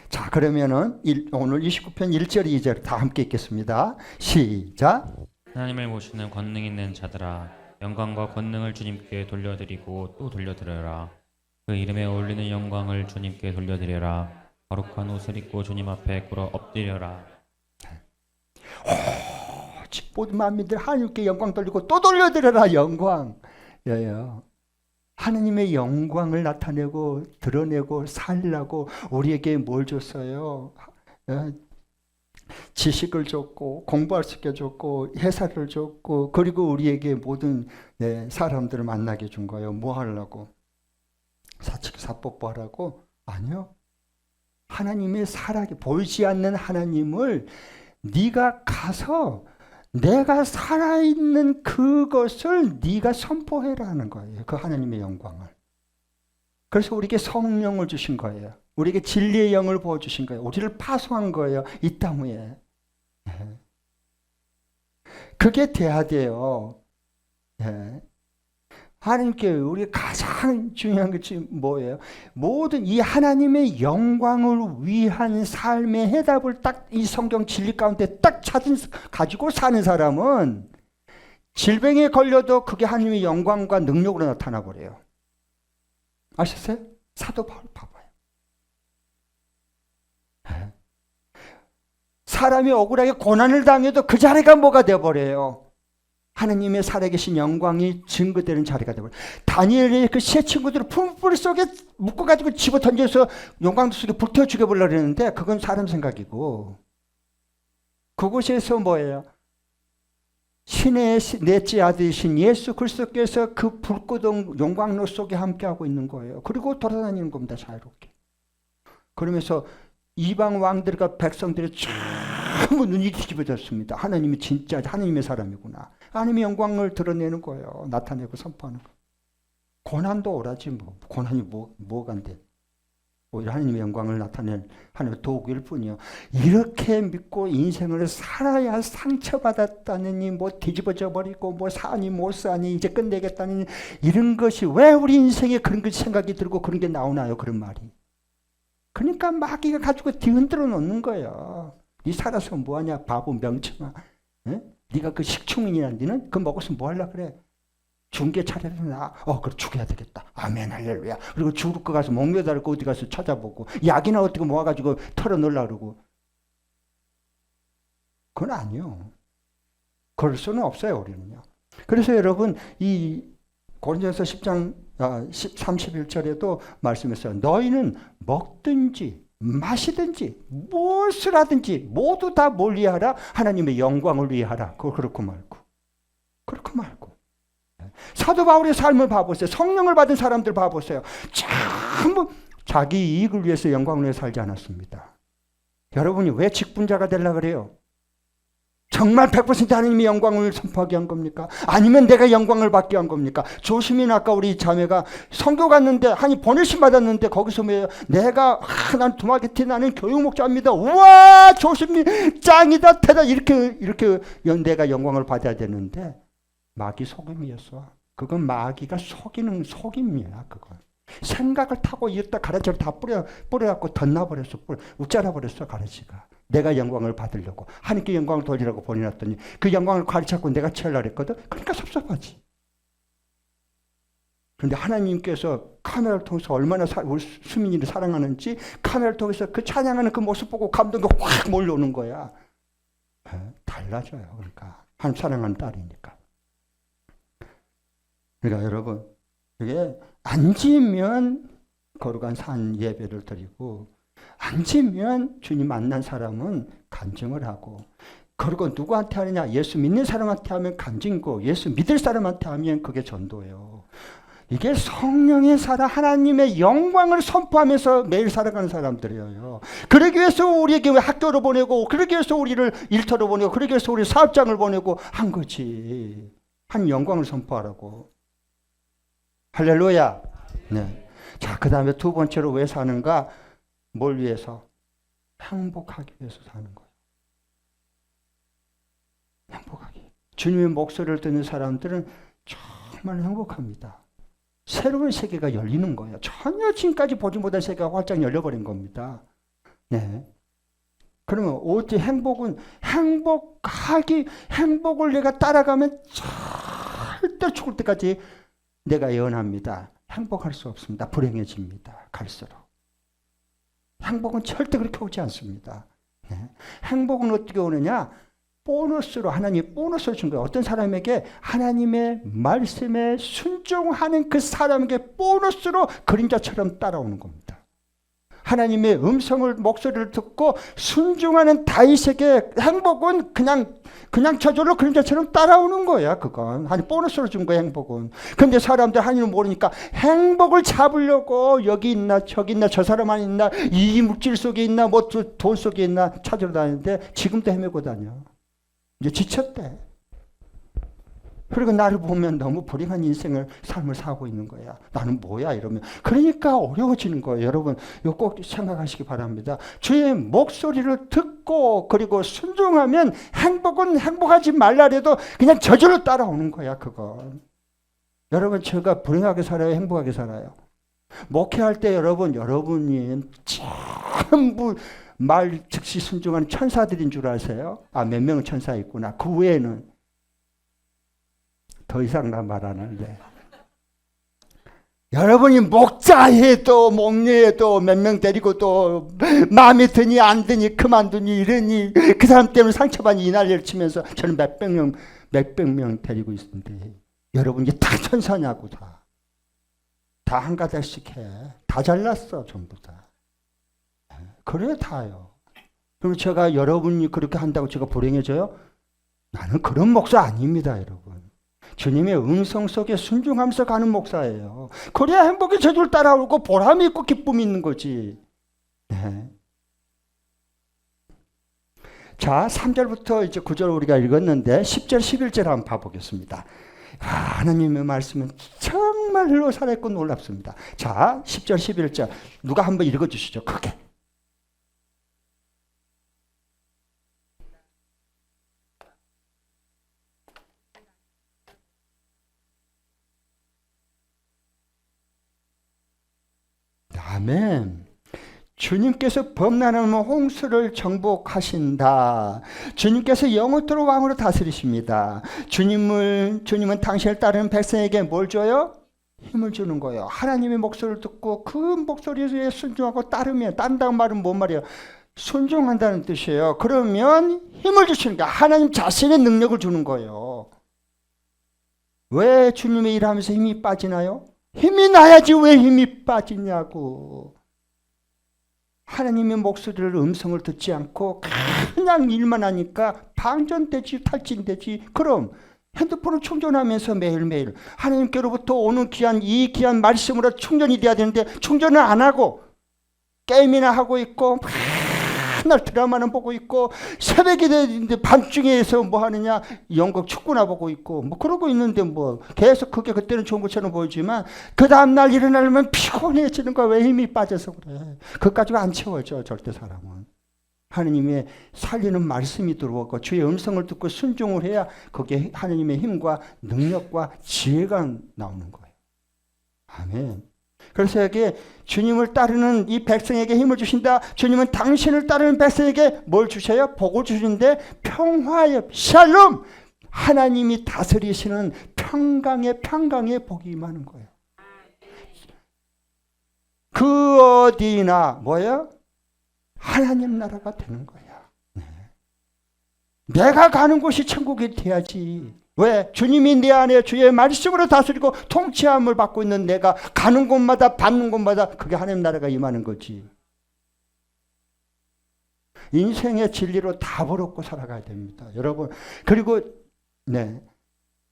자, 그러면은 오늘 29편 1절, 2절 다 함께 읽겠습니다. 시작. 하나님을 모시는 권능 있는 자들아 영광과 권능을 주님께 돌려드리고 또 돌려드려라. 그 이름에 어울리는 영광을 주님께 돌려드려라. 거룩한 옷을 입고 주님 앞에 꿇어 엎드려라. 모든 만민들 하나님께 영광 돌리고 또 돌려드려라. 영광. 하나님의 영광을 나타내고 드러내고 살라고 우리에게 뭘 줬어요? 지식을 줬고 공부할 수 있게 줬고 회사를 줬고 그리고 우리에게 모든 사람들을 만나게 준 거예요. 뭐 하려고? 사법부하라고? 아니요. 하나님의 살아계 보이지 않는 하나님을 네가 가서 내가 살아있는 그것을 네가 선포해라는 거예요. 그 하나님의 영광을. 그래서 우리에게 성령을 주신 거예요. 우리에게 진리의 영을 부어주신 거예요. 우리를 파송한 거예요. 이 땅 위에. 그게 돼야 돼요. 하나님께 우리 가장 중요한 것이 뭐예요? 모든 이 하나님의 영광을 위한 삶의 해답을 딱 이 성경 진리 가운데 딱 가지고 사는 사람은 질병에 걸려도 그게 하나님의 영광과 능력으로 나타나 버려요. 아셨어요? 사도 바울 봐봐요. 사람이 억울하게 고난을 당해도 그 자리가 뭐가 되어버려요? 하나님의 살아계신 영광이 증거되는 자리가 되어버려요. 다니엘의 그 세 친구들을 풀뿌리 속에 묶어가지고 집어 던져서 용광도 속에 불태워 죽여보려고 했는데 그건 사람 생각이고 그곳에서 뭐예요? 신의 넷째 아들이신 예수 그리스도께서 그 불꽃 용광로 속에 함께하고 있는 거예요. 그리고 돌아다니는 겁니다. 자유롭게. 그러면서 이방 왕들과 백성들이 전부 눈이 뒤집어졌습니다. 하나님이 진짜 하나님의 사람이구나. 하나님의 영광을 드러내는 거예요. 나타내고 선포하는 거. 고난도 오라지 뭐. 고난이 뭐가 안 돼. 오히려 하나님의 영광을 나타낼 하나님의 도구일 뿐이요. 이렇게 믿고 인생을 살아야 상처받았다느니 뭐 뒤집어져 버리고 뭐 사니 못 사니 이제 끝내겠다니 이런 것이 왜 우리 인생에 그런 것 생각이 들고 그런 게 나오나요? 그런 말이. 그러니까 마귀가 가지고 뒤흔들어 놓는 거예요. 네 살아서 뭐하냐 바보 명청아. 네가 그 식충인이야. 너는 그거 먹어서 뭐 하려고 그래. 중계 차례를 나. 그래 죽여야 되겠다. 아멘 할렐루야. 그리고 죽을 거 가서 목매달고 어디 가서 찾아보고 약이나 어떻게 모아가지고 털어놓으려고 그러고. 그건 아니요. 그럴 수는 없어요 우리는요. 그래서 여러분 이 고린도전서 10장 31절에도 말씀했어요. 너희는 먹든지 마시든지 무엇을 하든지 모두 다 뭘 위하라? 하나님의 영광을 위하라. 그렇고 말고. 사도 바울의 삶을 봐보세요. 성령을 받은 사람들 봐보세요. 전부 자기 이익을 위해서 영광을 위해 살지 않았습니다. 여러분이 왜 직분자가 되려고 그래요? 정말 100% 하나님의 영광을 선포하게 한 겁니까? 아니면 내가 영광을 받게 한 겁니까? 조심히 아까 우리 자매가 선교 갔는데 아니 보내심 받았는데 거기서 내가 난 두마게티 나는 교육 목자입니다. 우와 조심히 짱이다 대다 이렇게 내가 영광을 받아야 되는데 마귀 속임이었어. 그건 마귀가 속이는 속임이야. 그건 생각을 타고 이었다 가라지를 다 뿌려갖고 덧나버렸어. 웃자라버렸어 가라지가. 내가 영광을 받으려고 하나님께 영광을 돌리라고 보내놨더니 그 영광을 가르쳤고 내가 취하려고 했거든. 그러니까 섭섭하지. 그런데 하나님께서 카메라를 통해서 얼마나 우리 수민이를 사랑하는지 카메라를 통해서 그 찬양하는 그 모습 보고 감동이 확 몰려오는 거야. 달라져요. 그러니까 하나님 사랑하는 딸이니까. 그러니까 여러분 이게 앉으면 거룩한 산 예배를 드리고 앉으면 주님 만난 사람은 간증을 하고 그리고 누구한테 하느냐? 예수 믿는 사람한테 하면 간증이고 예수 믿을 사람한테 하면 그게 전도예요. 이게 성령의 살아 하나님의 영광을 선포하면서 매일 살아가는 사람들이에요. 그러기 위해서 우리에게 학교로 보내고 그러기 위해서 우리를 일터로 보내고 그러기 위해서 우리 사업장을 보내고 한 거지. 한 영광을 선포하라고. 할렐루야. 네. 자, 그 다음에 두 번째로 왜 사는가? 뭘 위해서? 행복하기 위해서 사는 거예요. 행복하기. 주님의 목소리를 듣는 사람들은 정말 행복합니다. 새로운 세계가 열리는 거예요. 전혀 지금까지 보지 못한 세계가 활짝 열려버린 겁니다. 네. 그러면 어떻게 행복은 행복을 내가 따라가면 절대 죽을 때까지 내가 예언합니다. 행복할 수 없습니다. 불행해집니다. 갈수록. 행복은 절대 그렇게 오지 않습니다. 네. 행복은 어떻게 오느냐? 보너스로 하나님이 보너스를 준 거예요. 어떤 사람에게 하나님의 말씀에 순종하는 그 사람에게 보너스로 그림자처럼 따라오는 겁니다. 하나님의 목소리를 듣고 순종하는 다윗에게 행복은 그냥 저절로 그림자처럼 따라오는 거야. 그건 하나님 보너스로 준 거야. 행복은. 그런데 사람들 하나님을 모르니까 행복을 잡으려고 여기 있나 저기 있나 저 사람 안에 있나 이 물질 속에 있나 뭐 돈 속에 있나 찾으러 다니는데 지금도 헤매고 다녀. 이제 지쳤대. 그리고 나를 보면 너무 불행한 삶을 사고 있는 거야. 나는 뭐야 이러면. 그러니까 어려워지는 거예요. 여러분 이거 꼭 생각하시기 바랍니다. 주의 목소리를 듣고 그리고 순종하면 행복은 행복하지 말라래도 그냥 저절로 따라오는 거야. 그건. 여러분 제가 불행하게 살아요? 행복하게 살아요? 목회할 때 여러분이 전부 말 즉시 순종하는 천사들인 줄 아세요? 몇 명은 천사 있구나. 그 외에는 더 이상 나 말 안 하는데. 여러분이 목자해도 목녀해도 몇 명 데리고 또 마음에 드니 안 드니 그만두니 이러니 그 사람 때문에 상처받니 이 난리를 치면서 저는 몇백 명 데리고 있는데 여러분이 다 천사냐고 다 한 가닥씩 해. 다 잘났어 전부 다. 그래 다요. 그럼 제가 여러분이 그렇게 한다고 제가 불행해져요? 나는 그런 목사 아닙니다 여러분. 주님의 음성 속에 순종하면서 가는 목사예요. 그래야 행복이 저절 따라오고 보람이 있고 기쁨이 있는 거지. 네. 자, 3절부터 이제 9절 우리가 읽었는데 10절, 11절 한번 봐보겠습니다. 하나님의 말씀은 정말로 살아있고 놀랍습니다. 자, 10절, 11절 누가 한번 읽어주시죠. 크게. 아멘. 주님께서 범람하는 홍수를 정복하신다. 주님께서 영원토록 왕으로 다스리십니다. 주님은 당신을 따르는 백성에게 뭘 줘요? 힘을 주는 거예요. 하나님의 목소리를 듣고 그 목소리에 순종하고 따른다는 말은 뭔 말이에요? 순종한다는 뜻이에요. 그러면 힘을 주시는 거예요. 하나님 자신의 능력을 주는 거예요. 왜 주님의 일하면서 힘이 빠지나요? 힘이 나야지 왜 힘이 빠지냐고. 하나님의 목소리를 음성을 듣지 않고 그냥 일만 하니까 방전되지 탈진되지. 그럼 핸드폰을 충전하면서 매일매일 하나님께로부터 오는 이 귀한 말씀으로 충전이 돼야 되는데 충전을 안 하고 게임이나 하고 있고 맨날 드라마는 보고 있고 새벽이 되는데 밤중에서 뭐 하느냐 연극 축구나 보고 있고 뭐 그러고 있는데 뭐 계속 그게 그때는 좋은 것처럼 보이지만 그 다음날 일어나려면 피곤해지는 거야. 왜 힘이 빠져서 그래. 그것 가지고 안 채워져 절대 사람은. 하나님의 살리는 말씀이 들어오고 주의 음성을 듣고 순종을 해야 거기에 하나님의 힘과 능력과 지혜가 나오는 거예요. 아멘. 그래서 여기 주님을 따르는 이 백성에게 힘을 주신다. 주님은 당신을 따르는 백성에게 뭘 주셔요? 복을 주시는데 평화의 샬롬, 하나님이 다스리시는 평강의 복이 임하는 거예요. 그 어디나 뭐예요? 하나님 나라가 되는 거야. 네. 내가 가는 곳이 천국이 돼야지. 왜? 주님이 내 안에 주의 말씀으로 다스리고 통치함을 받고 있는 내가 가는 곳마다 받는 곳마다 그게 하나님 나라가 임하는 거지. 인생의 진리로 답을 얻고 살아가야 됩니다. 여러분. 그리고 네,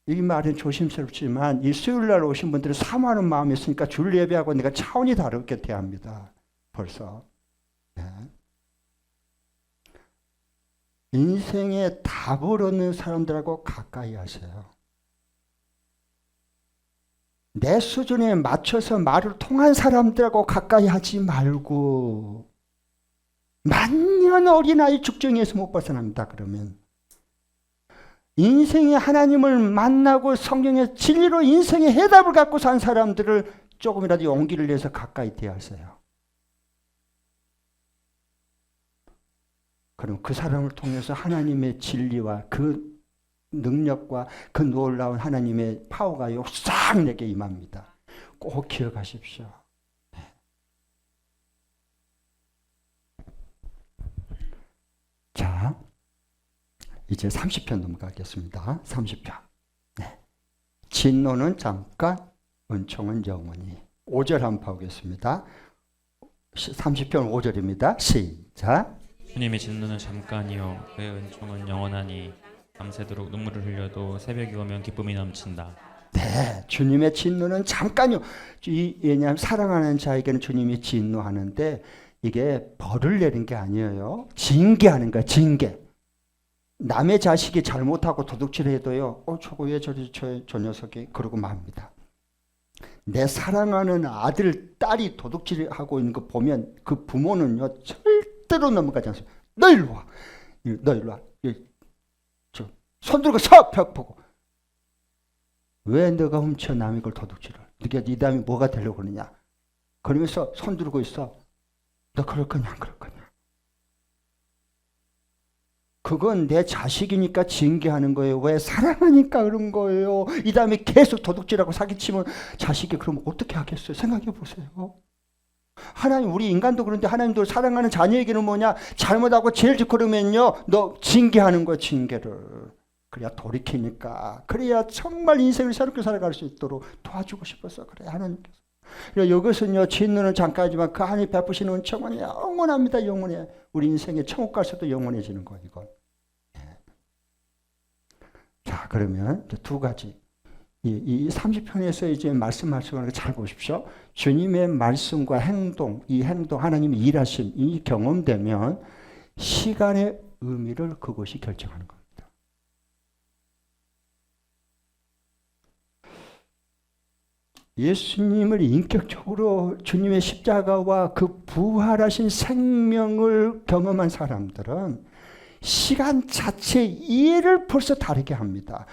이 말은 조심스럽지만 이 수요일날 오신 분들은 사모하는 마음이 있으니까 줄 예배하고 내가 차원이 다르게 대합니다. 벌써. 네. 인생의 답을 얻는 사람들하고 가까이 하세요. 내 수준에 맞춰서 말을 통한 사람들하고 가까이 하지 말고 만년 어린아이 죽정에서 못 벗어납니다. 그러면 인생의 하나님을 만나고 성경의 진리로 인생의 해답을 갖고 산 사람들을 조금이라도 용기를 내서 가까이 대하세요. 그럼 그 사람을 통해서 하나님의 진리와 그 능력과 그 놀라운 하나님의 파워가 싹 내게 임합니다. 꼭 기억하십시오. 네. 자, 이제 30편 넘어가겠습니다. 30편. 네. 진노는 잠깐, 은총은 영원히. 5절 한번 보겠습니다. 30편 5절입니다. 시작. 주님의 진노는 잠깐이요 그의 은총은 영원하니 밤새도록 눈물을 흘려도 새벽이 오면 기쁨이 넘친다. 네, 주님의 진노는 잠깐이요. 왜냐하면 사랑하는 자에게는 주님이 진노하는데 이게 벌을 내는 게 아니에요. 징계하는 거야. 징계. 남의 자식이 잘못하고 도둑질해도요. 저거 왜 저리 저 녀석이 그러고 맙니다. 내 사랑하는 아들, 딸이 도둑질하고 있는 거 보면 그 부모는요. 절대로 넘어가지 않습니다. 너 일로 와. 너 일로 와. 손 들고 서! 벽 보고. 왜 너가 훔쳐 남의 걸 도둑질을? 네가 네 다음에 뭐가 되려고 그러냐? 그러면서 손 들고 있어. 너 그럴 거냐 안 그럴 거냐? 그건 내 자식이니까 징계하는 거예요. 왜? 사랑하니까 그런 거예요. 이 다음에 계속 도둑질하고 사기치면 자식이 그럼 어떻게 하겠어요? 생각해 보세요. 하나님, 우리 인간도 그런데 하나님도 사랑하는 자녀에게는 뭐냐? 잘못하고 제일 그러면요, 너 징계하는 거야, 징계를. 그래야 돌이키니까. 그래야 정말 인생을 새롭게 살아갈 수 있도록 도와주고 싶어서 그래, 하나님께서. 이것은요, 진노는 잠깐이지만 그 하나님 베푸시는 은총은 영원합니다, 영원해. 우리 인생에 천국 갈수도 영원해지는 거예요, 이건. 자, 그러면 두 가지. 이 30편에서 이제 말씀하시는 거 잘 보십시오. 주님의 말씀과 행동, 이 행동, 하나님의 일하심, 이 경험되면 시간의 의미를 그것이 결정하는 겁니다. 예수님을 인격적으로 주님의 십자가와 그 부활하신 생명을 경험한 사람들은 시간 자체의 이해를 벌써 다르게 합니다.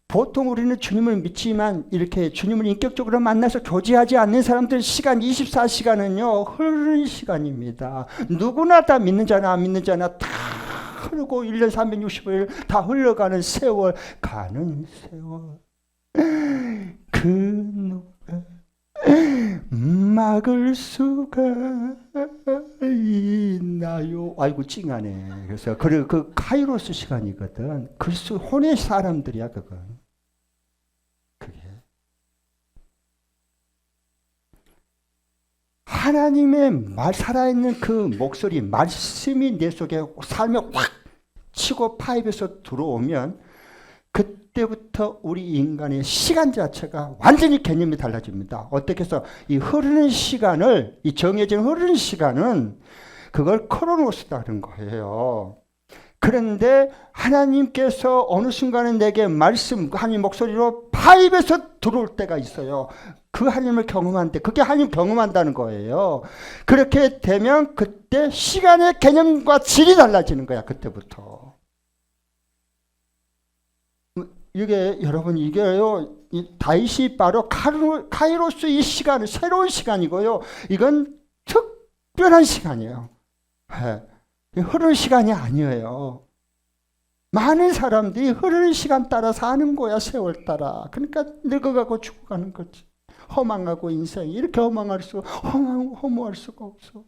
보통 우리는 주님을 믿지만 이렇게 주님을 인격적으로 만나서 교제하지 않는 사람들 시간 24시간은요 흐르는 시간입니다. 누구나 다 믿는 자나 안 믿는 자나 다 흐르고 1년 365일 다 흘러가는 세월, 가는 세월. 그 누가 막을 수가 있나요? 아이고 찡하네. 그래서 그 카이로스 시간이거든. 그리스도 혼의 사람들이야 그건. 그 하나님의 살아있는 그 목소리, 말씀이 내 속에 삶에 확 치고 파입해서 들어오면 그때부터 우리 인간의 시간 자체가 완전히 개념이 달라집니다. 어떻게 해서 이 흐르는 시간을, 이 정해진 흐르는 시간은 그걸 크로노스다는 거예요. 그런데 하나님께서 어느 순간에 내게 말씀, 하나님 목소리로 파입해서 들어올 때가 있어요. 그 하나님을 경험한 때, 그게 하나님 경험한다는 거예요. 그렇게 되면 그때 시간의 개념과 질이 달라지는 거야, 그때부터. 이게 여러분, 이게요, 다윗이 바로 카이로스 이 시간은 새로운 시간이고요. 이건 특별한 시간이에요. 흐르는 시간이 아니에요. 많은 사람들이 흐르는 시간 따라 사는 거야, 세월 따라. 그러니까 늙어가고 죽어가는 거지. 허망하고 인생이 이렇게 허무할 수가 없어.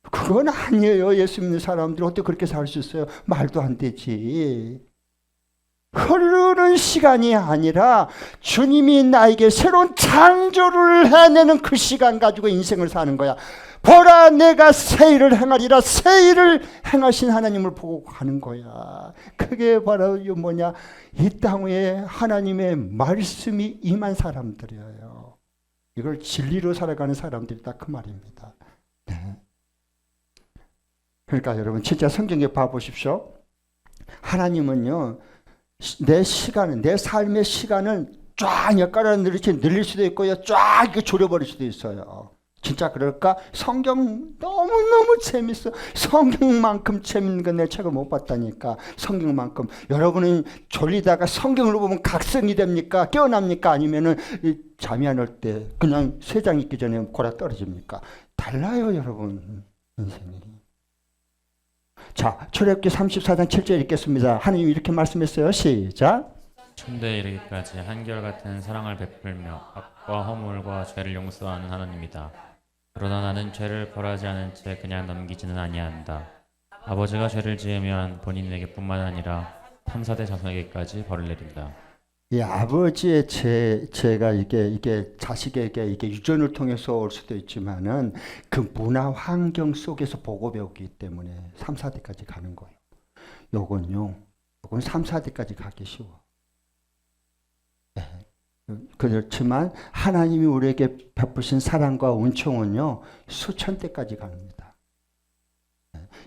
그건 아니에요. 예수 믿는 사람들이 어떻게 그렇게 살 수 있어요? 말도 안 되지. 흐르는 시간이 아니라 주님이 나에게 새로운 창조를 해내는 그 시간 가지고 인생을 사는 거야. 보라, 내가 새 일을 행하리라. 새 일을 행하신 하나님을 보고 가는 거야. 그게 바로 뭐냐, 이 땅 위에 하나님의 말씀이 임한 사람들이에요. 이걸 진리로 살아가는 사람들이다, 그 말입니다. 네. 그러니까 여러분 진짜 성경에 봐보십시오. 하나님은요, 내 시간은, 내 삶의 시간을 쫙 엿가락 늘릴 수도 있고요, 쫙 이렇게 줄여버릴 수도 있어요. 진짜 그럴까? 성경 너무너무 재밌어. 성경만큼 재밌는 건 내 책을 못 봤다니까. 성경만큼. 여러분은 졸리다가 성경을 보면 각성이 됩니까? 깨어납니까? 아니면은 잠이 안 올 때 그냥 쇠장 있기 전에 골아 떨어집니까? 달라요, 여러분. 인생이. 자, 출애굽기 34장 7절 읽겠습니다. 하나님 이렇게 말씀했어요. 시작. 천대 이르기까지 한결같은 사랑을 베풀며 악과 허물과 죄를 용서하는 하나님이다. 그러나 나는 죄를 벌하지 않은 채 그냥 넘기지는 아니한다. 아버지가 죄를 지으면 본인에게뿐만 아니라 3, 4대 자손에게까지 벌을 내린다. 이 아버지의 죄가 이게 자식에게 이게 유전을 통해서 올 수도 있지만은 그 문화 환경 속에서 보고 배우기 때문에 3, 4대까지 가는 거예요. 요건 3, 4대까지 가기 쉬워. 네. 그렇지만 하나님이 우리에게 베푸신 사랑과 은총은요, 수천 대까지 갑니다.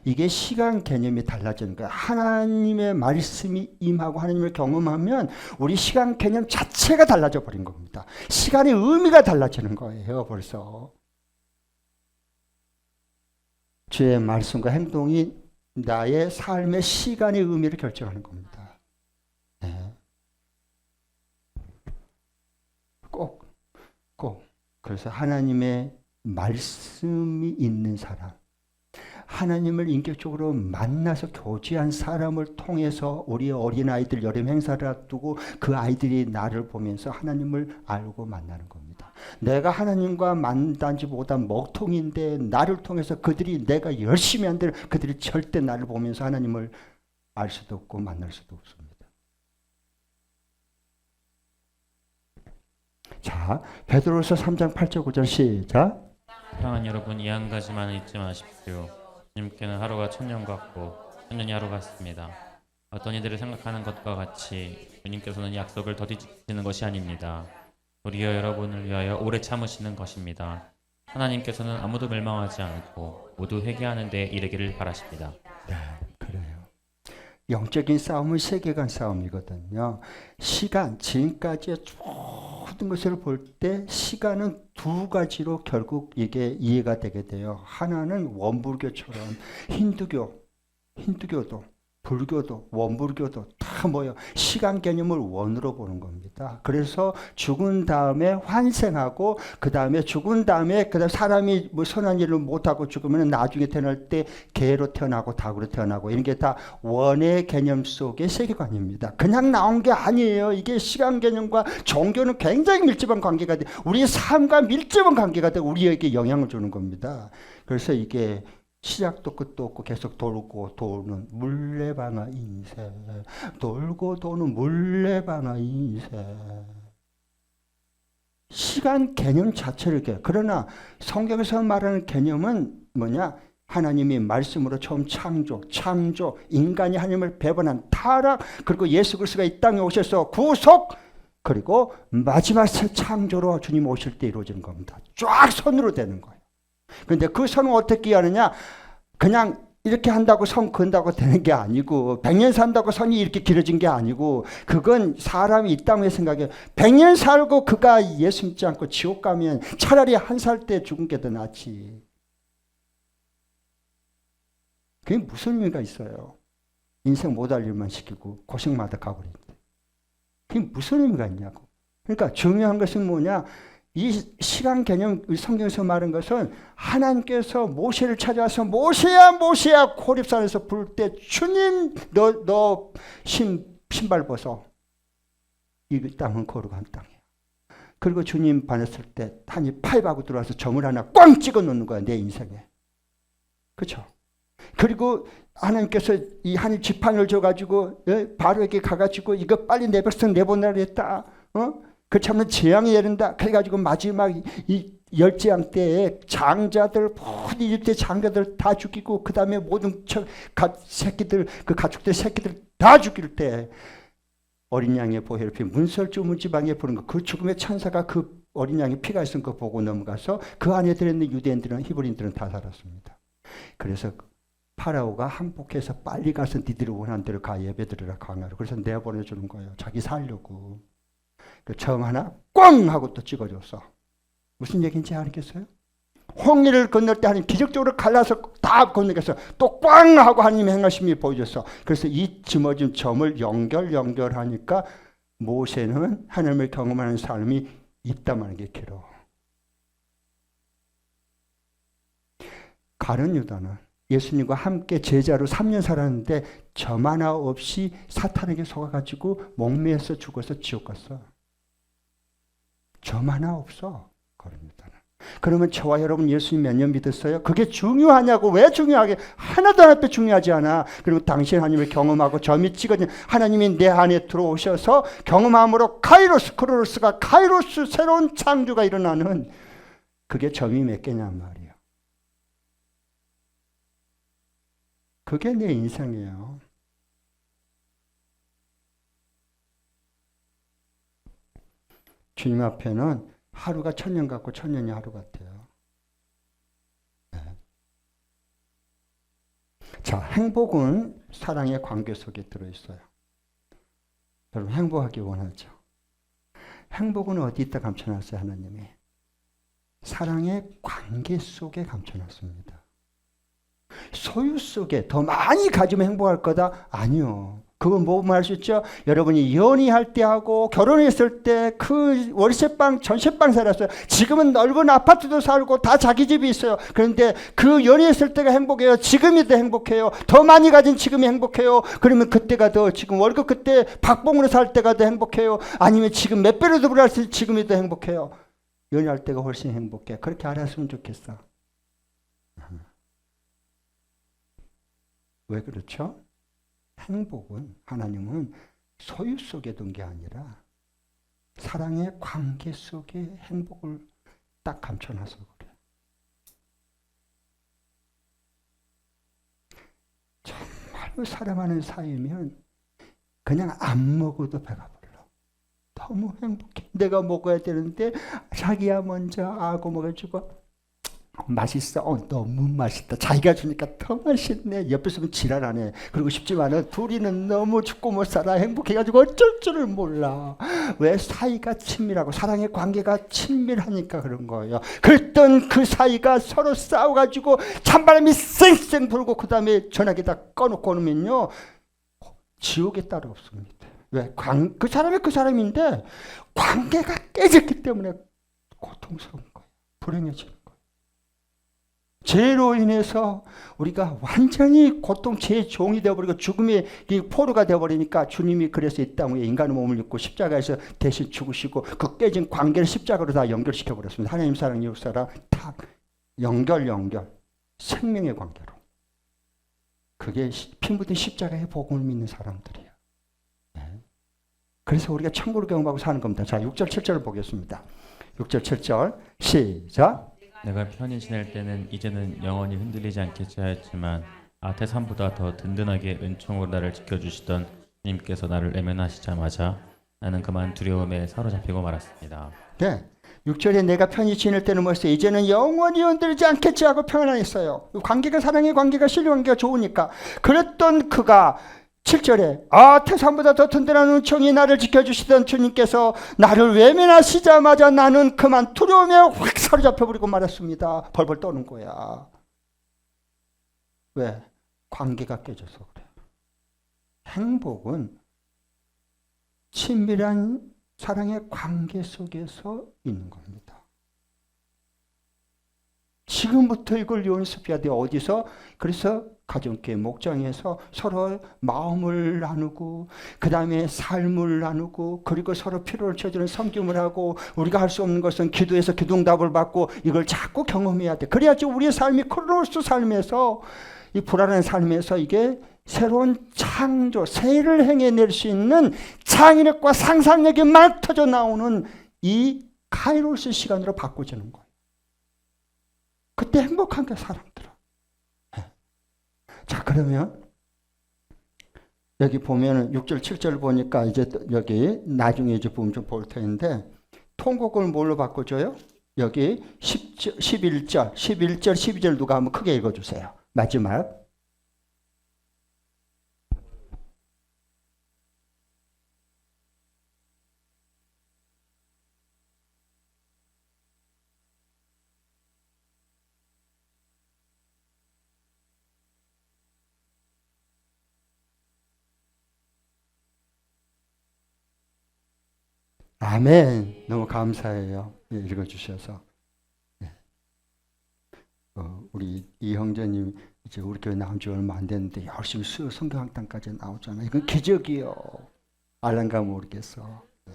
이게 시간 개념이 달라지는 거예요. 하나님의 말씀이 임하고 하나님을 경험하면 우리 시간 개념 자체가 달라져 버린 겁니다. 시간의 의미가 달라지는 거예요, 벌써. 주의 말씀과 행동이 나의 삶의 시간의 의미를 결정하는 겁니다. 네. 꼭. 그래서 하나님의 말씀이 있는 사람, 하나님을 인격적으로 만나서 교제한 사람을 통해서 우리 어린아이들 여름 행사를 앞두고 그 아이들이 나를 보면서 하나님을 알고 만나는 겁니다. 내가 하나님과 만나지보다 먹통인데 나를 통해서 그들이 내가 열심히 한들 그들이 절대 나를 보면서 하나님을 알 수도 없고 만날 수도 없습니다. 자, 베드로서 3장 8절 9절 시작. 사랑하는 여러분, 이 한 가지만은 잊지 마십시오. 주님께는 하루가 천년 같고 천년이 하루 같습니다. 어떤 이들을 생각하는 것과 같이 주님께서는 약속을 더디지는 것이 아닙니다. 도리어 여러분을 위하여 오래 참으시는 것입니다. 하나님께서는 아무도 멸망하지 않고 모두 회개하는 데 이르기를 바라십니다. 네, 그래요. 영적인 싸움은 세계관 싸움이거든요. 시간, 지금까지의 모든 것을 볼 때 시간은 두 가지로 결국 이게 이해가 되게 돼요. 하나는 원불교처럼 힌두교도 불교도 원불교도 다 모여 시간 개념을 원으로 보는 겁니다. 그래서 죽은 다음에 환생하고 그 다음에 죽은 다음에 그다음 사람이 뭐 선한 일을 못하고 죽으면 나중에 태어날 때 개로 태어나고 닭으로 태어나고 이런 게 다 원의 개념 속의 세계관입니다. 그냥 나온 게 아니에요. 이게 시간 개념과 종교는 굉장히 밀접한 관계가 돼. 우리의 삶과 밀접한 관계가 돼. 우리에게 영향을 주는 겁니다. 그래서 이게 시작도 끝도 없고 계속 돌고 도는 물레방아 인생, 돌고 도는 물레방아 인생. 시간 개념 자체를 이렇게. 그러나 성경에서 말하는 개념은 뭐냐? 하나님이 말씀으로 처음 창조, 인간이 하나님을 배반한 타락, 그리고 예수 그리스도가 이 땅에 오셔서 구속, 그리고 마지막 새 창조로 주님 오실 때 이루어지는 겁니다. 쫙 선으로 되는 거예요. 그런데 그 선은 어떻게 하느냐? 그냥 이렇게 한다고 선 그은다고 되는 게 아니고, 100년 산다고 선이 이렇게 길어진 게 아니고, 그건 사람이 이 땅에 생각해 100년 살고 그가 예수 믿지 않고 지옥 가면 차라리 한 살 때 죽은 게 더 낫지. 그게 무슨 의미가 있어요? 인생 못할 일만 시키고 고생마다 가버리는데 그게 무슨 의미가 있냐고. 그러니까 중요한 것은 뭐냐? 이 시간 개념, 성경에서 말한 것은 하나님께서 모세를 찾아와서 모세야 고립산에서 부를 때 주님 너 신발 벗어. 이 땅은 거룩한 땅이야. 그리고 주님 반했을 때 한이 파입하고 들어와서 점을 하나 꽝 찍어 놓는 거야, 내 인생에. 그렇죠? 그리고 하나님께서 이 한 지팡이를 줘가지고 바로에게 가가지고 이거 빨리 내 백성 내보내라 했다. 그렇지 않으면 재앙이 내린다. 그래가지고 마지막 이 열재앙 때에 장자들, 모든 이집트의 장자들 다 죽이고 그 다음에 모든 새끼들, 그 가축들 새끼들 다 죽일 때 어린 양의 보혈 피 문설주 문지방에 부른 거, 그 죽음의 천사가 그 어린 양의 피가 있은 거 보고 넘어가서 그 안에 들어있는 유대인들은, 히브리인들은 다 살았습니다. 그래서 파라오가 항복해서 빨리 가서 니들이 원하는 대로 가 예배드리라 강하로. 그래서 내보내주는 거예요. 자기 살려고. 그 점 하나 꽝 하고 또 찍어줬어. 무슨 얘기인지 알겠어요? 홍해를 건널 때 하나님 기적적으로 갈라서 다 건너겠어. 또 꽝 하고 하나님의 행하심이 보여줬어. 그래서 이 짊어진 점을 연결하니까 모세는 하나님을 경험하는 삶이 있다는 게 길어. 가룟 유다는 예수님과 함께 제자로 3년 살았는데 점 하나 없이 사탄에게 속아가지고 목매에서 죽어서 지옥 갔어. 점 하나 없어. 가룟 유다는. 그러면 저와 여러분 예수님 몇 년 믿었어요? 그게 중요하냐고. 왜 중요하게? 하나도 안 앞에 중요하지 않아. 그리고 당신 하나님을 경험하고 점이 찍어진 하나님이 내 안에 들어오셔서 경험함으로 카이로스, 크로노스가 카이로스, 새로운 창조가 일어나는, 그게 점이 몇 개냔 말이야. 그게 내 인생이에요. 주님 앞에는 하루가 1000년 같고 1000년이 하루 같아요. 네. 자, 행복은 사랑의 관계 속에 들어있어요. 여러분 행복하기 원하죠? 행복은 어디 있다 감춰놨어요, 하나님이? 사랑의 관계 속에 감춰놨습니다. 소유 속에 더 많이 가지면 행복할 거다? 아니요. 그건 뭐 말할 수 있죠? 여러분이 연애할 때 하고 결혼했을 때 그 월세방, 전세방 살았어요. 지금은 넓은 아파트도 살고 다 자기 집이 있어요. 그런데 그 연애했을 때가 행복해요? 지금이 더 행복해요? 더 많이 가진 지금이 행복해요? 그러면 그때가 더, 지금 월급 그때 박봉으로 살 때가 더 행복해요? 아니면 지금 몇 배로 더 벌할 수 지금이 더 행복해요? 연애할 때가 훨씬 행복해. 그렇게 알았으면 좋겠어. 왜 그렇죠? 행복은, 하나님은 소유 속에 둔 게 아니라 사랑의 관계 속에 행복을 딱 감춰놔서 그래. 정말로 사랑하는 사이면 그냥 안 먹어도 배가 불러. 너무 행복해. 내가 먹어야 되는데 자기야 먼저 하고 먹어주고, 맛있어. 너무 맛있다. 자기가 주니까 더 맛있네. 옆에 있으면 지랄하네. 그러고 싶지만은 둘이는 너무 죽고 못 살아. 행복해가지고 어쩔 줄을 몰라. 왜? 사이가 친밀하고 사랑의 관계가 친밀하니까 그런 거예요. 그랬던 그 사이가 서로 싸워가지고 찬바람이 쌩쌩 불고 그 다음에 전화기 다 꺼놓고 오면요, 지옥에 따로 없습니다. 왜? 그 사람이 그 사람인데 관계가 깨졌기 때문에 고통스러운 거예요. 불행해지는 거예요. 죄로 인해서 우리가 완전히 고통, 죄의 종이 되어버리고 죽음의 포로가 되어버리니까 주님이 그래서 이 땅 위에 인간의 몸을 입고 십자가에서 대신 죽으시고 그 깨진 관계를 십자가로 다 연결시켜버렸습니다. 하나님 사랑, 이웃 사랑 다 연결 생명의 관계로. 그게 피 묻은 십자가의 복음을 믿는 사람들이에요. 네. 그래서 우리가 천국을 경험하고 사는 겁니다. 자, 6절 7절을 보겠습니다. 6절 7절 시작. 내가 편히 지낼 때는 이제는 영원히 흔들리지 않겠지 하였지만 아테산보다 더 든든하게 은총으로 나를 지켜주시던 주님께서 나를 외면하시자마자 나는 그만 두려움에 사로잡히고 말았습니다. 네. 6절에 내가 편히 지낼 때는 뭐였어요? 이제는 영원히 흔들리지 않겠지 하고 평안했어요. 관계가 사랑의 관계가 신뢰 관계가 좋으니까. 그랬던 그가 7절에 태산보다 더 든든한 은총이 나를 지켜주시던 주님께서 나를 외면하시자마자 나는 그만 두려움에 확 사로잡혀버리고 말았습니다. 벌벌 떠는 거야. 왜? 관계가 깨져서 그래. 행복은 친밀한 사랑의 관계 속에서 있는 겁니다. 지금부터 이걸 연습해야 돼. 어디서? 그래서 가정교회 목장에서 서로 마음을 나누고 그 다음에 삶을 나누고 그리고 서로 필요를 채워주는 섬김을 하고 우리가 할 수 없는 것은 기도해서 기도응답을 받고 이걸 자꾸 경험해야 돼. 그래야지 우리의 삶이 크로노스 삶에서 이 불안한 삶에서 이게 새로운 창조, 새를 행해낼 수 있는 창의력과 상상력이 막 터져 나오는 이 카이로스 시간으로 바꿔주는 거예요. 그때 행복한 게 사람들은. 자, 그러면 여기 보면은 6절, 7절 보니까 이제 여기 나중에 이제 보면 좀 볼 텐데 통곡을 뭘로 바꿔줘요? 여기 11절, 12절 누가 한번 크게 읽어주세요. 마지막. 아멘. 너무 감사해요. 예, 읽어주셔서. 예. 우리 이 형제님 이제 우리 교회 나온 지 얼마 안 됐는데 열심히 수요 성경학당까지 나오잖아요. 이건 기적이요. 알란가 모르겠어. 예.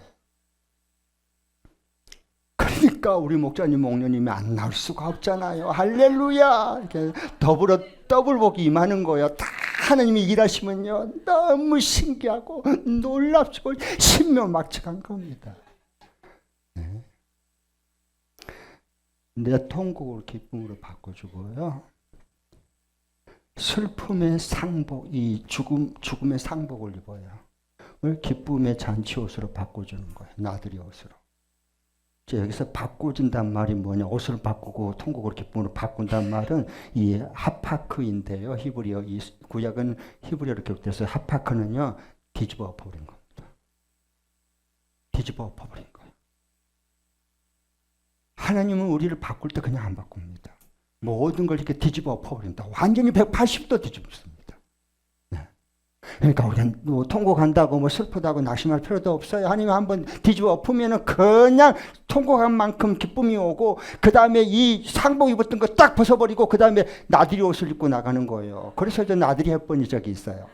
그러니까 우리 목자님, 목녀님이 안 나올 수가 없잖아요. 할렐루야. 이렇게 더블 복이 임하는 거예요. 다 하나님이 일하시면요 너무 신기하고 놀랍고 신묘막측한 겁니다. 네. 내 통곡을 기쁨으로 바꿔주고요. 슬픔의 상복, 이 죽음의 상복을 입어요. 기쁨의 잔치 옷으로 바꿔주는 거예요. 나들이 옷으로. 여기서 바꿔준단 말이 뭐냐? 옷을 바꾸고 통곡을 기쁨으로 바꾼단 말은 이 하파크인데요. 히브리어, 이 구약은 히브리어로 기록돼서 하파크는요 뒤집어 엎어버린 겁니다. 뒤집어 엎어버린 거예요. 하나님은 우리를 바꿀 때 그냥 안 바꿉니다. 모든 걸 이렇게 뒤집어 엎어버린다. 완전히 180도 뒤집습니다. 그러니까 우리는 뭐 통곡한다고 뭐 슬프다고 낙심할 필요도 없어요. 하나님 한번 뒤집어 엎으면은 그냥 통곡한 만큼 기쁨이 오고 그 다음에 이 상복 입었던 거 딱 벗어버리고 그 다음에 나들이 옷을 입고 나가는 거예요. 그래서 저 나들이 해본 적이 있어요.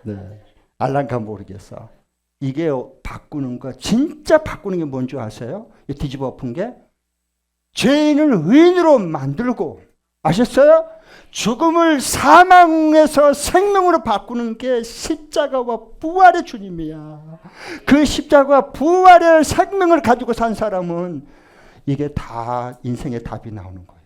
네, 알란가 모르겠어. 이게 바꾸는 거 진짜 바꾸는 게 뭔지 아세요? 뒤집어 엎은 게 죄인을 의인으로 만들고 아셨어요? 죽음을 사망에서 생명으로 바꾸는 게 십자가와 부활의 주님이야. 그 십자가와 부활의 생명을 가지고 산 사람은 이게 다 인생의 답이 나오는 거예요.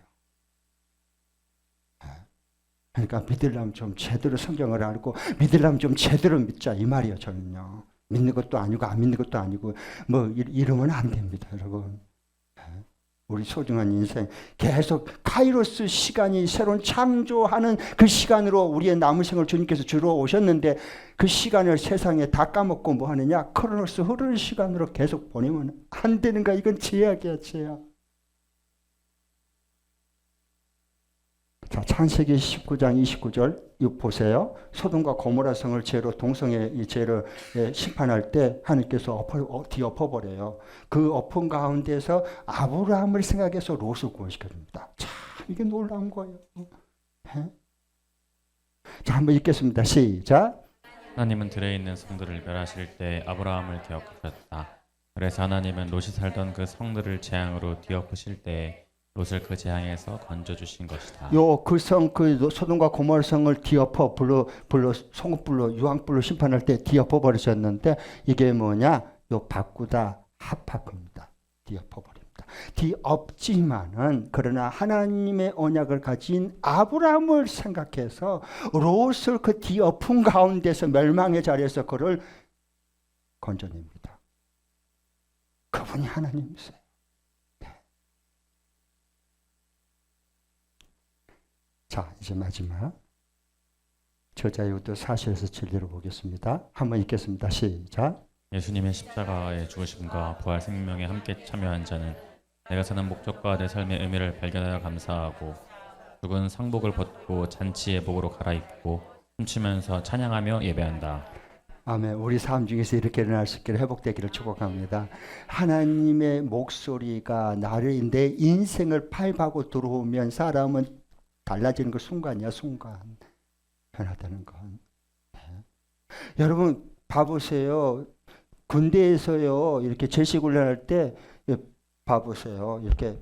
그러니까 믿으려면 좀 제대로 성경을 알고 믿으려면 좀 제대로 믿자 이 말이에요. 저는요. 믿는 것도 아니고 안 믿는 것도 아니고 뭐 이러면 안 됩니다. 여러분. 우리 소중한 인생 계속 카이로스 시간이 새로운 창조하는 그 시간으로 우리의 남은 생을 주님께서 주러 오셨는데 그 시간을 세상에 다 까먹고 뭐 하느냐? 크로노스 흐르는 시간으로 계속 보내면 안 되는 거야. 이건 제약이야, 제약. 자, 창세기 19장 29절 이거 보세요. 소돔과 고모라 성을 죄로 동성의 이 죄를 심판할 때 하나님께서 뒤엎어버려요. 그 엎은 가운데서 아브라함을 생각해서 롯을 구원시켜줍니다. 참 이게 놀라운 거예요. 네? 자, 한번 읽겠습니다. 시작. 하나님은 들에 있는 성들을 멸하실 때 아브라함을 기억하셨다. 그래서 하나님은 롯이 살던 그 성들을 재앙으로 뒤엎으실 때 롯을 그 재앙에서 건져주신 것이다. 그 성, 그 소돔과 고모라 성을 뒤엎어 불로 송곳불로 유황불로 심판할 때 뒤엎어 버리셨는데 이게 뭐냐? 바꾸다 합할 겁니다. 뒤엎어버립니다. 뒤엎지만은 그러나 하나님의 언약을 가진 아브라함을 생각해서 롯을 그 뒤엎은 가운데서 멸망의 자리에서 그를 건져냅니다. 그분이 하나님이세요. 네. 자, 이제 마지막 저자유도 4절에서 7절을 보겠습니다. 한번 읽겠습니다. 시작. 예수님의 십자가의 죽으심과 부활 생명에 함께 참여한 자는 내가 사는 목적과 내 삶의 의미를 발견하여 감사하고 죽은 상복을 벗고 잔치의 복으로 갈아입고 춤추면서 찬양하며 예배한다. 아멘. 우리 삶 중에서 이렇게 일어날 수 있기를 회복되기를 축복합니다. 하나님의 목소리가 나를 내 인생을 밟고 들어오면 사람은 달라지는 그 순간이야. 순간 변화되는 건. 네. 여러분 봐보세요. 군대에서요 이렇게 제식훈련할 때 봐보세요. 이렇게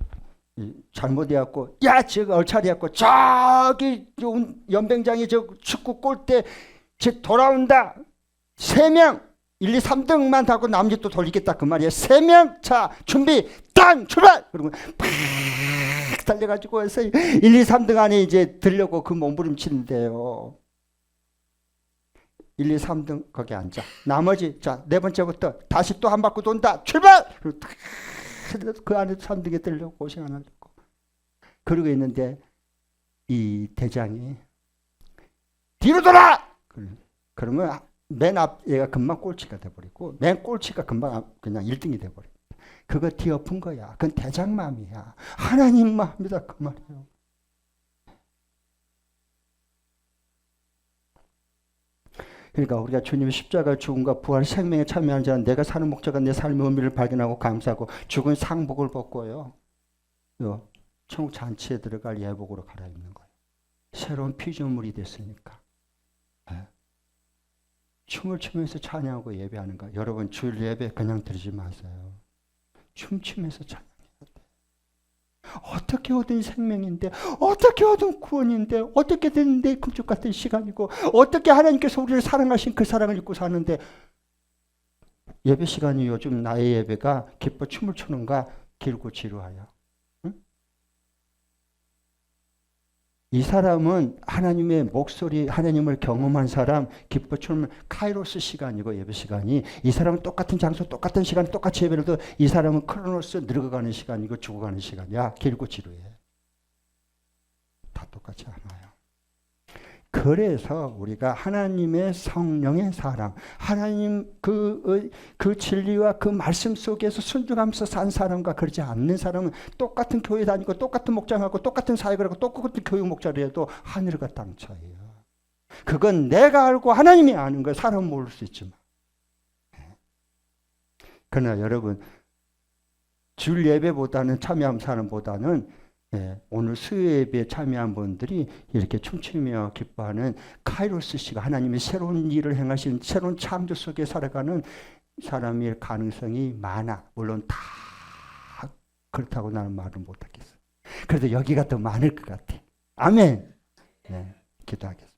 잘못해갖고 야 지금 얼차려갖고 저기 연병장이 저 축구 골대 쟤 돌아온다. 3명 1, 2, 3등만 하고 나머지 또 돌리겠다 그 말이에요. 3명 자 준비 땅 출발. 그러고 팍 달려가지고 해서 1, 2, 3등 안에 이제 들려고 그 몸부림치는데요. 1, 2, 3등 거기 앉아. 나머지 자 4번째부터 다시 또 한 바퀴 돈다. 출발. 그리고 그 안에 3등에 들려고 고생 안 하고 그러고 있는데 이 대장이 뒤로 돌아. 그러면 맨 앞 얘가 금방 꼴찌가 돼버리고 맨 꼴찌가 금방 그냥 1등이 돼버려. 그거 뒤엎은 거야. 그건 대장 마음이야. 하나님 마음이다 그 말이에요. 그러니까 우리가 주님의 십자가 죽음과 부활 생명에 참여한 자는 내가 사는 목적과 내 삶의 의미를 발견하고 감사하고 죽은 상복을 벗고요. 천국 잔치에 들어갈 예복으로 갈아입는 거예요. 새로운 피조물이 됐으니까. 네. 춤을 추면서 찬양하고 예배하는 거. 여러분 주일 예배 그냥 드리지 마세요. 춤추면서 찬양해야 돼. 어떻게 얻은 생명인데 어떻게 얻은 구원인데 어떻게 됐는데 금쪽 같은 시간이고 어떻게 하나님께서 우리를 사랑하신 그 사랑을 잊고 사는데 예배 시간이 요즘 나의 예배가 기뻐 춤을 추는가 길고 지루하여. 이 사람은 하나님의 목소리, 하나님을 경험한 사람, 기뻐 추는 카이로스 시간이고 예배 시간이 이 사람은 똑같은 장소, 똑같은 시간, 똑같이 예배를 해도 이 사람은 크로노스 늙어가는 시간이고 죽어가는 시간이야. 길고 지루해. 다 똑같지 않아요. 그래서 우리가 하나님의 성령의 사랑, 하나님 그 진리와 그 말씀 속에서 순종하면서 산 사람과 그러지 않는 사람은 똑같은 교회 다니고 똑같은 목장하고 똑같은 사역을 하고 똑같은 교육 목자를 해도 하늘과 땅 차이에요. 그건 내가 알고 하나님이 아는 거예요. 사람은 모를 수 있지만. 그러나 여러분 주일 예배보다는 참여한 사람보다는 오늘 수요 예배에 참여한 분들이 이렇게 춤추며 기뻐하는 카이로스 씨가 하나님의 새로운 일을 행하신 새로운 창조 속에 살아가는 사람일 가능성이 많아. 물론 다 그렇다고 나는 말을 못하겠어. 그래도 여기가 더 많을 것 같아. 아멘. 네, 기도하겠습니다.